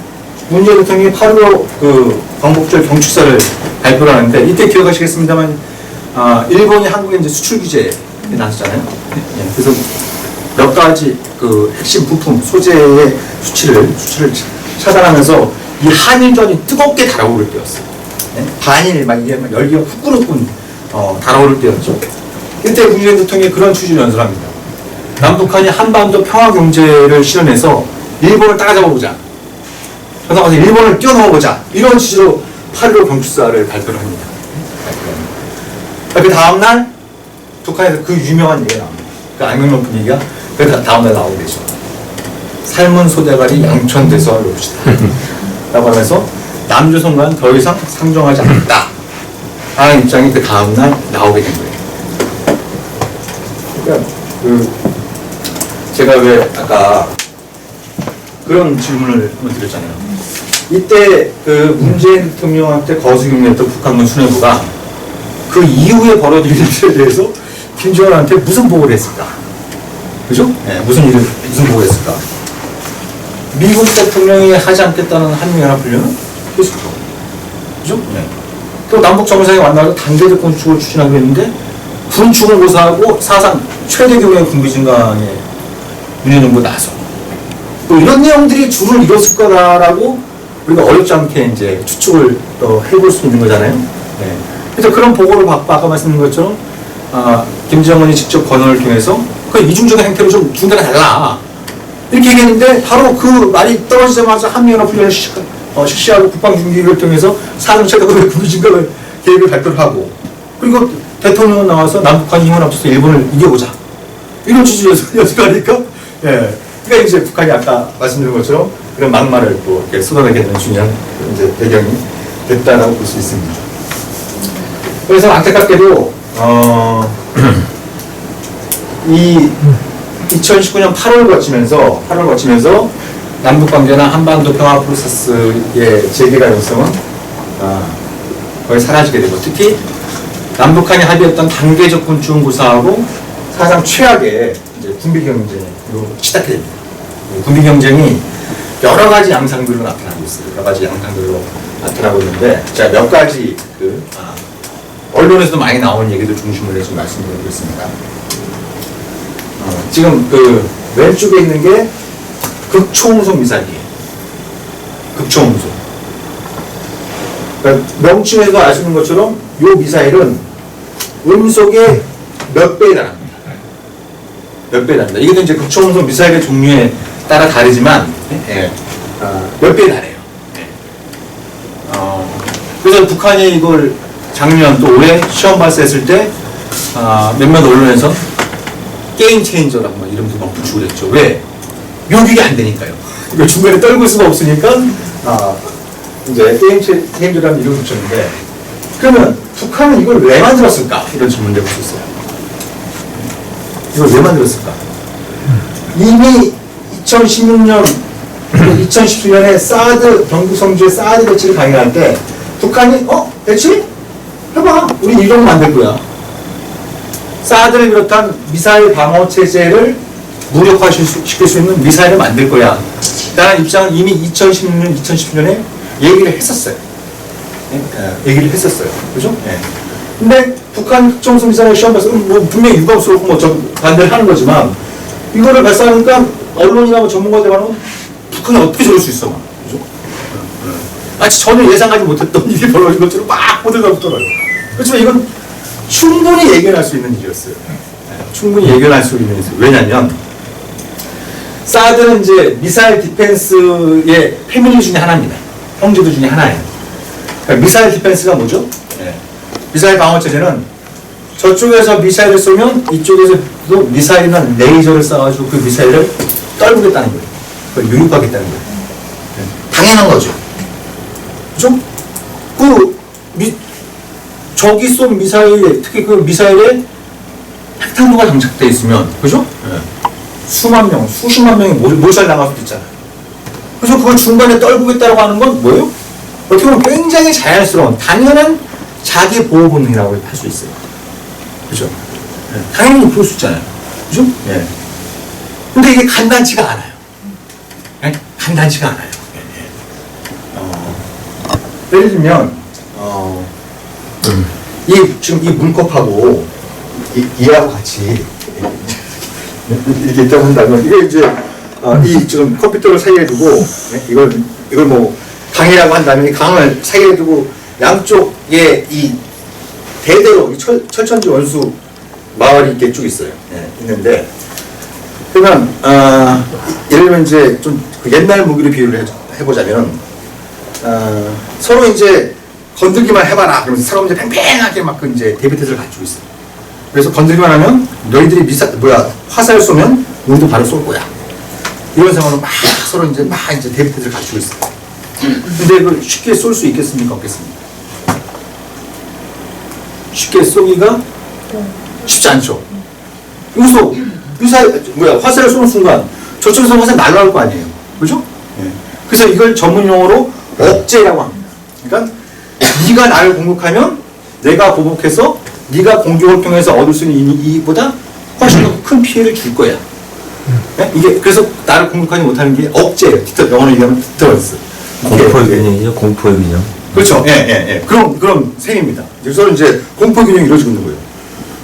문재인 대통령이 8.15 그 광복절 경축사를 발표를 하는데 이때 기억하시겠습니다만 일본이 한국에 이제 수출 규제에 나섰잖아요. 그래서 몇 가지 그 핵심 부품 소재의 수출을 차단하면서 이 한일전이 뜨겁게 달아오를 때였어요. 반일 막 이게 막 열기가 후끈후끈 달아오를 때였죠. 이때 문재인 대통령이 그런 취지를 연설합니다. 남북한이 한반도 평화 경제를 실현해서 일본을 따라잡아보자. 그래서 가서 일본을 뛰어넘어보자. 이런 취지로 8.15 경축사를 발표를 합니다. 그 다음날 북한에서 그 유명한 얘기가 나옵니다. 그 안경명 분위기가 그 다음날 나오게 되죠. 삶은 소대가리 양천대서 봅시다. 라고 하면서 남조선과는 더 이상 상종하지 않겠다. 라는 입장이 그 다음날 나오게 된 거예요. 그러니까 제가 왜 아까 그런 질문을 한번 드렸잖아요. 이때 그 문재인 대통령한테 거수경례했던 북한군 수뇌부가 그 이후에 벌어진 일들에 대해서 김정은한테 무슨 보고를 했을까? 그죠? 네, 무슨 보고를 했을까? 미국 대통령이 하지 않겠다는 한미연합훈련은 계속하고, 그죠? 네. 또 남북 정상이 만나서 단계적 군축을 추진하기로 했는데 군축을 고사하고 사상 최대 규모의 군비 증강에 문재인 정부 나서 또 이런 내용들이 줄을 이뤘을 거다라고 우리가 어렵지 않게 이제 추측을 해볼 수 있는 거잖아요. 네. 그래서 그런 보고를 아까 말씀드린 것처럼 김정은이 직접 권한을 통해서 그 이중적인 행태를 좀 중단해 달라 이렇게 얘기했는데 바로 그 말이 떨어지자마자 한미연합훈련을 실시하고 국방중기를 통해서 사상 최대의 군비 증강 계획을 발표를 하고 그리고 대통령은 나와서 남북한이 힘을 합쳐서 일본을 이겨보자 이런 취지로 연습하니까 예. 그러니까 이제 북한이 아까 말씀드린 것처럼 그런 막말을 또 이렇게 쏟아내게 되는 중요한 이제 배경이 됐다라고 볼 수 있습니다. 그래서 안타깝게도 이 2019년 8월 거치면서 남북 관계나 한반도 평화 프로세스의 재개 가능성은 거의 사라지게 되고, 특히 남북한이 합의했던 단계적 군축 무사하고 사상 최악의 이제 군비 경쟁으로 시작이 됩니다. 군비 경쟁이 여러 가지 양상들로 나타나고 있어요. 여러 가지 양상들로 나타나고 있는데, 자, 몇 가지 언론에서도 많이 나오는 얘기들 중심으로 해서 말씀드리겠습니다. 지금 그 왼쪽에 있는 게 극초음속 미사일이에요. 극초음속. 그러니까 명칭에서 아시는 것처럼 이 미사일은 음속의 몇 배에 달합니다. 몇 배에 달합니다. 이게 이제 극초음속 미사일의 종류에 따라 다르지만 몇 배에 달해요. 그래서 북한이 이걸 작년 또 올해 시험 발사했을 때 몇몇 언론에서 게임 체인저라고 막 이름도 막 붙이고 그랬죠. 왜? 요기가 안 되니까요. 이걸 중간에 떨굴 수가 없으니까 이제 게임 체인저라는 이름을 붙였는데, 그러면 북한은 이걸 왜 만들었을까? 이런 질문을 해볼 수 있어요. 이걸 왜 만들었을까? 이미 2016년, 2017년에 사드, 경북 성주의 사드 배치를 강행할 때 북한이 배치? 해봐. 우리 이 정도 만들 거야. 사드를 비롯한 미사일 방어 체제를 무력화시킬 수 있는 미사일을 만들 거야. 라는 입장을 이미 2016년, 2017년에 얘기를 했었어요. 얘기를 했었어요. 그죠? 근데 북한 극초음속 미사일 시험에서 뭐 분명히 유감스럽고 뭐 반대를 하는 거지만, 이거를 발사하니까 언론이나 뭐 전문가들 말하면 북한이 어떻게 저럴 수 있어? 그죠? 마치 전혀 예상하지 못했던 일이 벌어진 것처럼 막 호들갑더라고요. 그렇지만 이건 충분히 예견할 수 있는 일이었어요. 충분히 예견할 수 있는 일이었어요. 왜냐면 사드는 이제 미사일 디펜스의 패밀리 중에 하나입니다. 형제들 중에 하나예요. 그러니까 미사일 디펜스가 뭐죠? 미사일 방어 체제는 저쪽에서 미사일을 쏘면 이쪽에서도 미사일이나 레이저를 쏴가지고 그 미사일을 떨구겠다는 거예요. 그걸 유입하겠다는 거예요. 당연한 거죠. 그죠? 적이 쏜 미사일, 특히 그 미사일에 핵탄두가 장착되어 있으면, 그죠? 수만 명, 수십만 명이 몰살 나갈 수도 있잖아요. 그래서 그걸 중간에 떨구겠다고 하는 건 뭐예요? 어떻게 보면 굉장히 자연스러운, 당연한 자기 보호 본능이라고 할 수 있어요. 그죠? 당연히 그럴 수 있잖아요. 그죠? 근데 이게 간단치가 않아요. 간단치가 않아요. 예를 들면, 지금 이 문컵하고 이하고 같이 이렇게 있다고 한다면, 이게 이제 이 지금 컴퓨터를 사이에 두고 이걸 뭐 강이라고 한다면 이 강을 사이에 두고 양쪽에 이 대대로 철천지 원수 마을이 이렇게 쭉 있어요. 있는데, 그러면 예를 들면 이제 좀 그 옛날 무기를 비유를 해보자면, 서로 이제 건들기만 해봐라 그러면서 서로 이제 팽팽하게 막 이제 대비태세를 갖추고 있어요. 그래서 건들기만 하면 너희들이 화살을 쏘면 우리도 바로 쏠 거야. 이런 상황으로 막 서로 이제 대비태세를 갖추고 있어요. 근데 그걸 쉽게 쏠 수 있겠습니까? 없겠습니까? 쉽게 쏘기가 쉽지 않죠. 여기서 화살을 쏘는 순간 저쪽에서 화살 날아올 거 아니에요. 그죠? 그래서 이걸 전문 용어로 억제라고 합니다. 그러니까 네가 나를 공격하면 내가 보복해서 네가 공격을 통해서 얻을 수 있는 이익보다 훨씬 더 큰 피해를 줄 거야. 이게 그래서 나를 공격하지 못하는 게 억제예요. 영어로 얘기하면 디터런스. 공포의 균형이죠. 공포의 균형. 그렇죠. 그런 셈입니다. 그래서 이제 공포 균형이 이루어지고 있는 거예요.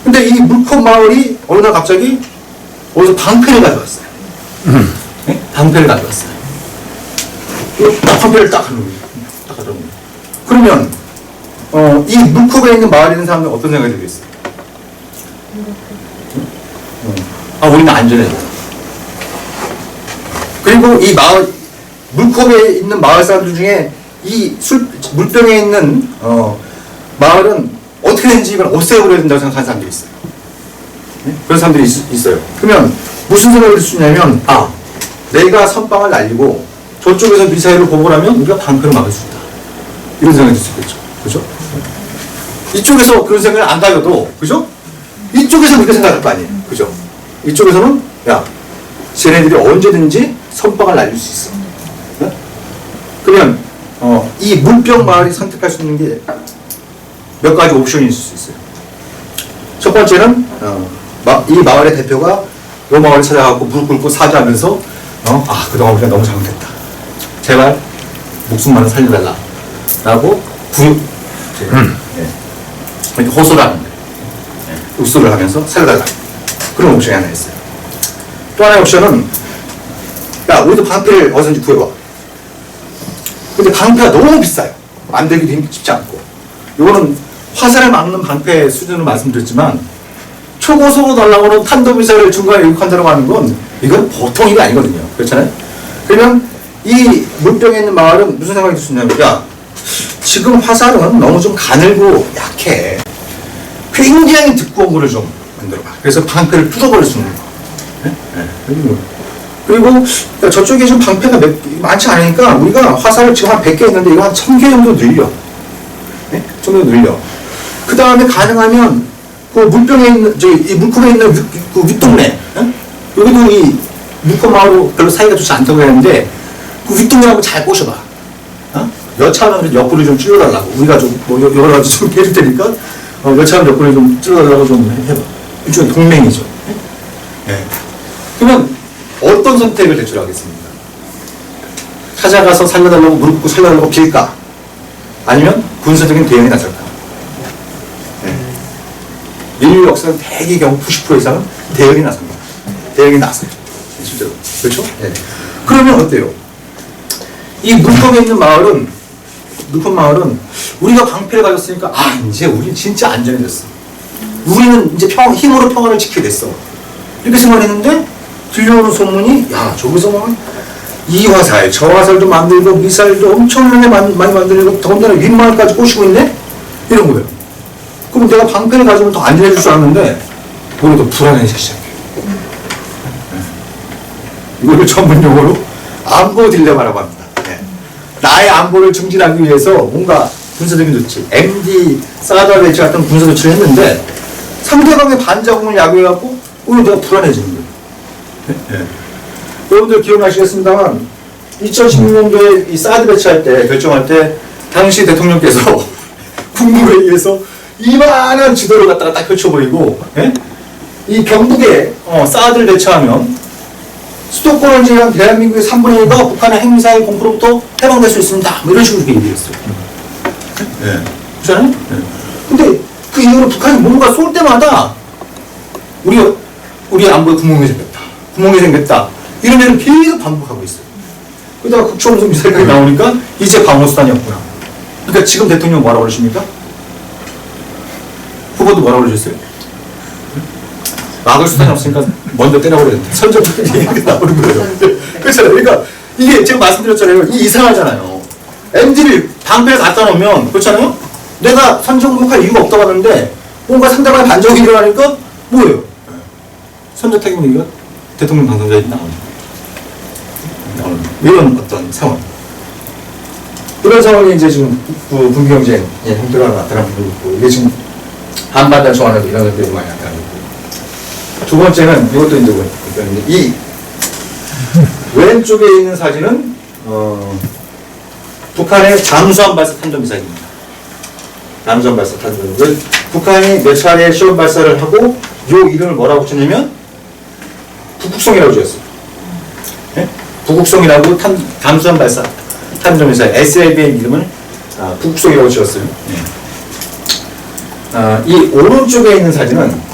근데 이 물컵 마을이 어느 날 갑자기 어디서 방패를 가져왔어요. 방패를 가져왔어요. 방패를 딱 하는 거예요. 딱 가져온 거예요. 그러면 이 물컵에 있는 마을에 있는 사람들은 어떤 생각이 들겠어요? 우리는 안전해. 그리고 이 물컵에 있는 마을 사람들 중에 이 물병에 있는 마을은 어떻게 되는지 이걸 없애버려야 된다고 생각하는 사람들이 있어요. 그런 사람들이 있어요. 그러면 무슨 생각이 들 수 있냐면, 내가 선빵을 날리고 저쪽에서 미사일을 보고라면 우리가 방패를 막을 수 있다. 이런 생각이 들 수 있겠죠. 그죠? 이쪽에서 그런 생각을 안 가져도, 그죠? 이쪽에서 그렇게 생각할 거 아니에요. 그죠? 이쪽에서는, 야, 쟤네들이 언제든지 선박을 날릴 수 있어. 네? 그러면, 이 물병 마을이 선택할 수 있는 게 몇 가지 옵션이 있을 수 있어요. 첫 번째는, 이 마을의 대표가 이 마을을 찾아가고 무릎 꿇고 사죄하면서, 그동안 우리가 너무 잘못했다. 제발, 목숨만은 살려달라. 라고, 호소를 하는 거예요. 욱소를 하면서 살려달라. 그런 옵션이 하나 있어요. 또 하나의 옵션은, 야, 우리도 방패를 어디선지 구해봐. 근데 방패가 너무 비싸요. 만들기도 쉽지 않고. 이거는 화살을 막는 방패 수준으로 말씀드렸지만, 초고속으로 날아오는 탄도미사일을 중간에 이륙한다고 하는 건, 이건 보통 일이 아니거든요. 그렇잖아요? 그러면 이 물병에 있는 마을은 무슨 생각이 들 수 있냐면, 야, 지금 화살은 너무 좀 가늘고 약해. 굉장히 두꺼운 거를 좀 만들어봐. 그래서 방패를 뚫어버릴 수 있는 거. 네? 그리고 저쪽에 좀 방패가 많지 않으니까 우리가 화살을 지금 한 100개 있는데 이거 한 1000개 정도 늘려. 네? 정도 늘려. 그 다음에 가능하면 그 물병에 있는, 이 물컵에 있는 그 윗동네. 네? 여기도 이 물컵마을로 별로 사이가 좋지 않다고 했는데 그 윗동네하고 잘 꼬셔봐. 여차하면 옆구리 좀 찔러달라고. 우리가 좀, 여러 가지 좀 해줄 테니까 여차하면 옆구리 좀 찔러달라고 좀 해봐. 일종의 동맹이죠. 네. 그러면 어떤 선택을 제출하겠습니까? 찾아가서 살려달라고 무릎 꿇고 살려달라고 빌까? 아니면 군사적인 대응이 나설까? 네. 인류 역사는 대개 경우 90% 이상은 대응이 나섭니다. 대응이 나서요. 실제로. 그렇죠? 네. 그러면 어때요? 이 물컵에 있는 마을은 우리가 방패를 가졌으니까 이제 우리는 진짜 안전해졌어. 우리는 이제 힘으로 평화를 지키게 됐어. 이렇게 생각했는데 들려오는 소문이 야 저기서 막 이 화살 저 화살도 만들고 미사일도 엄청나게 많이 만들고 더군다나 윗마을까지 꼬시고 있네? 이런 거예요. 그럼 내가 방패를 가지면 더 안전해질 줄 알았는데 오히려 더 불안해지기 시작해요. 이걸 전문 용어로 안보 딜레마라고 합니다. 나의 안보를 증진하기 위해서 뭔가 군사적인 조치, MD, 사드 배치 같은 군사 조치를 했는데 상대방의 반작용을 야구해갖고 오히려 내가 불안해지는 거예요. 네. 여러분들 기억나시겠습니다만 2016년도에 이 사드 배치할 때, 결정할 때 당시 대통령께서 국무회의에서 이만한 지도를 갖다가 딱 펼쳐버리고 이 경북에 사드를 배치하면 수도권을 제외한 대한민국의 3분의 1가 북한의 핵미사일 공포로부터 해방될 수 있습니다. 뭐 이런 식으로 얘기했어요. 네. 그렇잖아요? 네. 근데 그 이후로 북한이 뭔가 쏠 때마다 우리 안보에 구멍이 생겼다. 구멍이 생겼다. 이런 일을 계속 반복하고 있어요. 그러다가 극초음속 미사일이 나오니까 이제 방어수단이었구나. 그러니까 지금 대통령 뭐라고 그러십니까? 후보도 뭐라고 그러셨어요? 막을 수단이 없으니까 먼저 때려버려야 돼. 선전부터 얘기가 나오는 거예요. 그렇잖아요. 그러니까 이게 제가 말씀드렸잖아요. 이상하잖아요. MD를 방패를 갖다 놓으면 그렇잖아요. 내가 선전공격할 이유가 없다고 하는데 뭔가 상대방의 반정이 일어나니까 뭐예요? 선전타격 얘기가 대통령 당선자에 나오는 이런 어떤 상황. 이런 상황이 이제 지금 군비경쟁 형태가 나타나고 있고 이게 지금 한반도 정안에도 이런 것들이 많이 나타나고 있고 두 번째는 이것도 이제 이 왼쪽에 있는 사진은 북한의 잠수함 발사 탄도미사일입니다. 잠수함 발사 탄도미사일. 북한이 몇 차례 시험 발사를 하고 요 이름을 뭐라고 붙였냐면 북극성이라고 지었어요. 네? 북극성이라고 잠수함 발사 탄도미사일 SLBM 이름을 북극성이라고 지었어요. 네. 이 오른쪽에 있는 사진은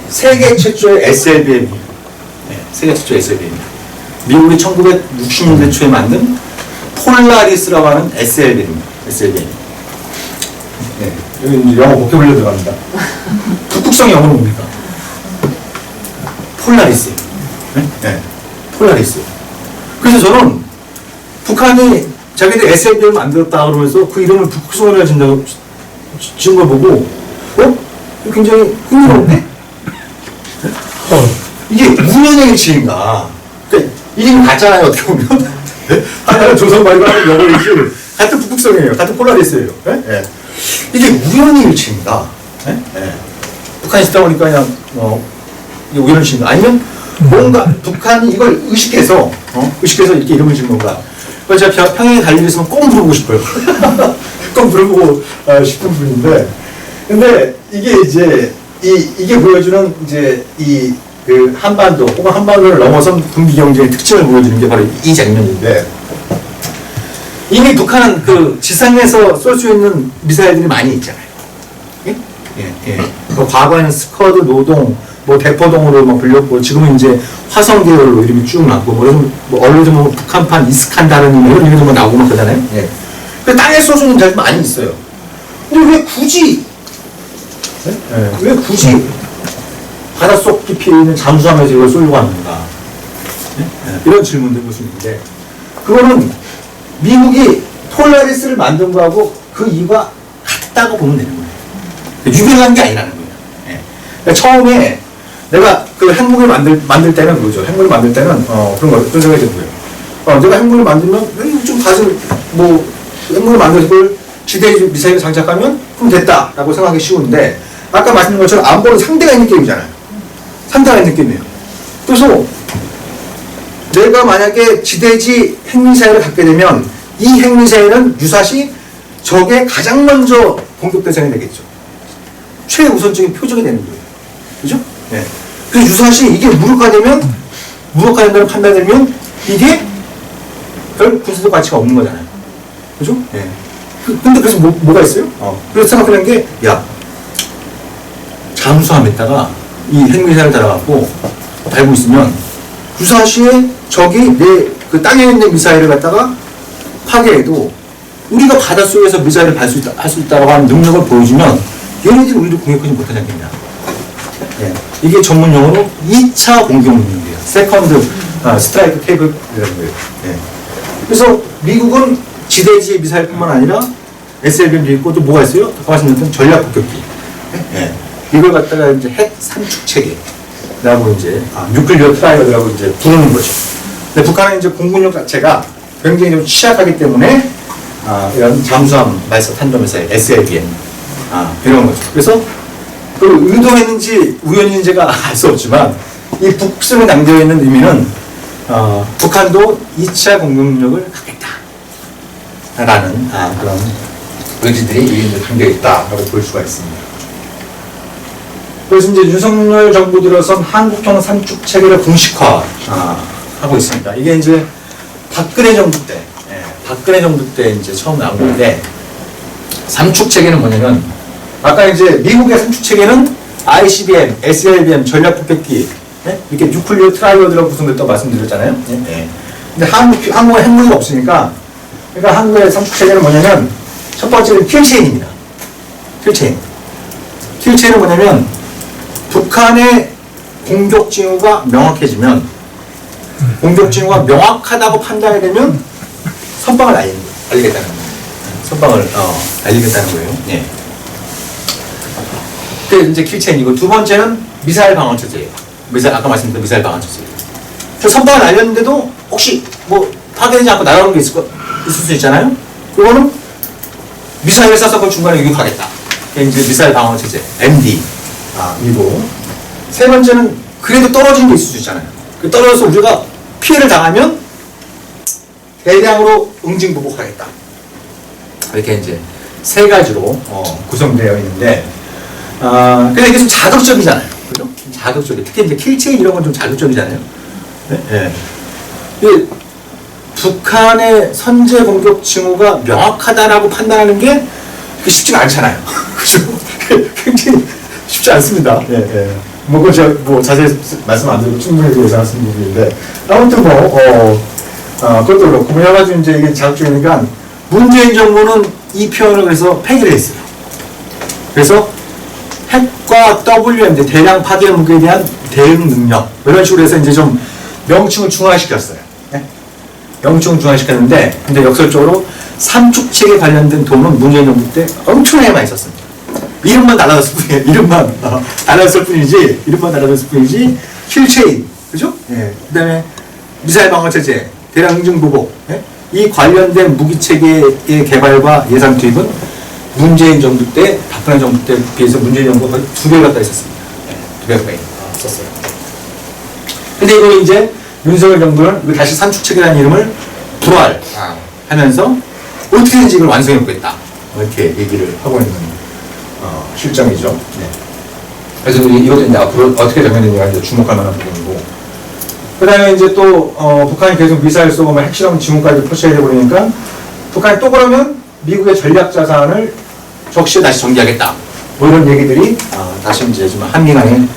세계 최초의 SLBM이에요. 네, 세계 최초의 SLBM입니다. 미국이 1960년대 초에 만든 폴라리스라고 하는 SLBM입니다. SLBM. 네, 여기 영어 보케블리어 들어갑니다. 북극성 영어는 뭡니까? 폴라리스. 네? 네, 폴라리스. 그래서 저는 북한이 자기들 SLBM을 만들었다 그러면서 그 이름을 북극성이라 지은 걸 보고 굉장히 흥미로운데? 이게 우연의 일치인가? 그러니까 이름이 같잖아요, 어떻게 보면. 하나는 조선말이고 하나는 영어이지 같은 북극성이에요. 같은 폴라리스예요. 네? 네. 이게 우연히 일치인가? 예? 예. 북한이 있다 보니까 그냥 이게 우연히 일치인가? 아니면 뭔가 북한이 이걸 의식해서 의식해서 이렇게 이름을 지은 건가? 그래서 제가 평양에 갈 일이 있으면 꼭 물어보고 싶어요. 꼭 물어보고 싶은 분인데, 근데 이게 이제 이게 보여주는 이제 그 한반도 혹은 한반도를 넘어선 군비 경쟁의 특징을 보여주는 게 바로 이 장면인데, 이미 북한은 그 지상에서 쏠 수 있는 미사일들이 많이 있잖아요. 예? 예, 예. 그 과거에는 스커드, 노동, 뭐 대포동으로 막 불렸고, 지금은 이제 화성 계열로 이름이 쭉 나고, 뭐 언론에서 뭐 북한판 이스칸다르니 뭐 이런 이름이 나오고 막 그러잖아요. 예. 그 땅에 쏠 수 있는 미사일이 많이 있어요. 근데 왜 굳이 예? 예. 왜 굳이 바닷속 깊이 있는 잠수함에서 이걸 쏘려고 하는가? 예? 예. 이런 질문들 볼 수 있는데, 그거는 미국이 폴라리스를 만든 거하고 그 이유가 같다고 보면 되는 거예요. 유별난 게 아니라는 거예요. 예. 그러니까 처음에 내가 그 핵무기를 만들 때는 그거죠. 핵무기를 만들 때는 그런 생각이 든 거예요. 내가 핵무기를 만들면 좀 가슴 뭐 핵무기를 만들어서 그걸 지대에 미사일을 장착하면 그럼 됐다라고 생각하기 쉬운데, 아까 말씀드린 것처럼 안보는 상대가 있는 게임이잖아요. 상대가 있는 게임이에요. 그래서 내가 만약에 지대지 핵미사일을 갖게 되면 이 핵미사일은 유사시 적의 가장 먼저 공격 대상이 되겠죠. 최우선적인 표적이 되는 거예요. 그죠? 네. 그래서 유사시 이게 무력화된다는 판단되면 이게 별 군사적 가치가 없는 거잖아요. 그죠? 네. 근데 그래서 뭐가 있어요? 그래서 생각하는 게, 야, 잠수함에다가 이 핵미사일을 달아갖고 달고 있으면 유사시에 적이 내 그 땅에 있는 미사일을 갖다가 파괴해도 우리가 바닷속에서 미사일을 할 수 있다고 하는 능력을 보여주면 얘네들이 우리를 공격하지 못하지 않겠냐. 예. 이게 전문 용어로 2차 공격 능력이에요. 세컨드 스트라이크 케이블이라는 거예요. 예. 그래서 미국은 지대지 미사일뿐만 아니라 SLBM도 있고 또 뭐가 있어요? 아까 말씀드렸던 전략 폭격기. 예. 이걸 갖다가 이제 핵 삼축 체계라고 이제 뉴클리어 트라이어드라고 이제 부르는 거죠. 근데 북한은 이제 공군력 자체가 굉장히 좀 취약하기 때문에 이런 잠수함 발사 탄도미사일 SLBM 이런 거죠. 그래서 그 의도했는지 우연인지가 알 수 없지만 이 북승에 담겨 있는 의미는 북한도 2차 공격력을 갖겠다라는 그런 의지들이 담겨 있다라고 볼 수가 있습니다. 그래서 이제 윤석열 정부 들어선 한국형 삼축 체계를 공식화하고 있습니다. 이게 이제 박근혜 정부 때 이제 처음 나온 건데, 삼축 체계는 뭐냐면, 아까 이제 미국의 삼축 체계는 ICBM, SLBM, 전략 폭격기, 이렇게 뉴클리어 트라이어드라고 구성됐다고 말씀드렸잖아요. 근데 한국에 핵무기가 없으니까, 그러니까 한국의 삼축 체계는 뭐냐면, 첫 번째는 킬체인입니다. 킬체인은 뭐냐면, 북한의 공격 징후가 명확해지면, 공격 징후가 명확하다고 판단이 되면 선방을 알리겠다는 거예요. 선방을 알리겠다는 거예요. 예. 그 이제 킬체인이고, 두 번째는 미사일 방어 체제예요. 아까 말씀드린 미사일 방어 체제예요. 그래서 선방을 알렸는데도 혹시 뭐 파괴되지 않고 날아오는 게 있을 수 있잖아요. 그거는 미사일을 쏴서 그걸 중간에 유격하겠다. 그게 이제 미사일 방어 체제 MD 이고, 세 번째는 그래도 떨어지는 게 있을 수 있잖아요. 그 떨어져서 우리가 피해를 당하면 대량으로 응징보복하겠다. 이렇게 이제 세 가지로 구성되어 있는데, 근데 이게 좀 자극적이잖아요. 그죠? 자극적이. 특히 이제 킬체인 이런 건 좀 자극적이잖아요. 네? 네. 북한의 선제 공격 징후가 명확하다라고 판단하는 게 쉽지가 않잖아요. 그죠? 굉장히 쉽지 않습니다. 예, 예. 그건 제가 자세히 말씀 안 드리고 충분히 예상하시는 부분인데, 아무튼 그것도 그렇고, 여러 가지 이제 이게 자극적이니까, 문재인 정부는 이 표현을 그래서 폐기를 했어요. 그래서 핵과 WMD, 대량 파괴 무기에 대한 대응 능력, 이런 식으로 해서 이제 좀 명칭을 중화시켰어요. 네? 명칭을 중화시켰는데, 근데 역설적으로 삼축체계 관련된 돈은 문재인 정부 때 엄청나게 많이 썼습니다. 이름만 달라졌을 뿐이에요. 이름만 달라졌을 뿐이지, 킬체인, 그죠? 예. 그 다음에 미사일 방어 체제, 대량 응징 보복, 예? 이 관련된 무기 체계의 개발과 예산 투입은 문재인 정부 때, 박근혜 정부 때 비해서 문재인 정부가 거의 2배 가까이 썼습니다. 2배 가까이 썼어요. 근데 이거 이제 윤석열 정부는 이거 다시 산출책이라는 이름을 불활하면서 어떻게든지 이걸 완성해 보겠다. 이렇게 얘기를 하고 있는 실정이죠. 네. 그래서 이것도 이제 앞으로 어떻게 정해지는지가 이제 주목할 만한 부분이고. 그 다음에 이제 또, 북한이 계속 미사일 쏘고 막 핵실험 지문까지 펼쳐야 돼 버리니까 북한이 또 그러면 미국의 전략 자산을 적시에 다시 전개하겠다. 뭐 이런 얘기들이 다시 이제 좀 한미 간에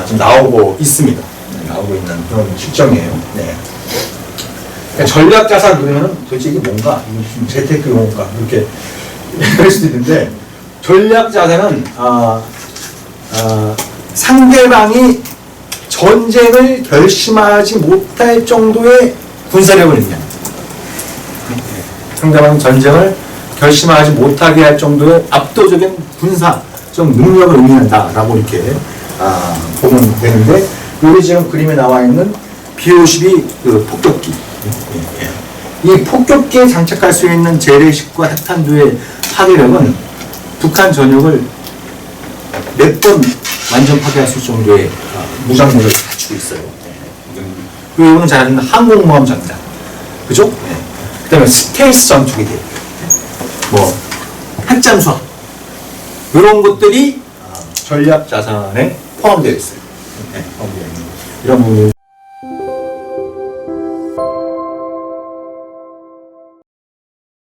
좀 나오고 있습니다. 네, 나오고 있는 그런 실정이에요. 네. 그러니까 전략 자산 그러면 도대체 이게 뭔가? 이게 재테크 용어인가? 이렇게 할 수도 있는데 전략 자산은 상대방이 전쟁을 결심하지 못할 정도의 군사력을 의미합니다. 상대방이 전쟁을 결심하지 못하게 할 정도의 압도적인 군사적 능력을 의미한다라고 이렇게 보면 되는데, 여기 지금 그림에 나와 있는 B-52 그 폭격기, 이 폭격기에 장착할 수 있는 재래식과 핵탄두의 파괴력은 북한 전역을 몇 번 완전 파괴할 수 있을 정도의 무장력을 갖추고 있어요. 그리고 이거는 잘 아는 항공모함 전장, 그죠? 그 다음에 스텔스 전투기 대비, 뭐 핵잠수함, 이런 것들이 전략 자산에 포함되어 있어요. 포함되어 있는 이런 부분이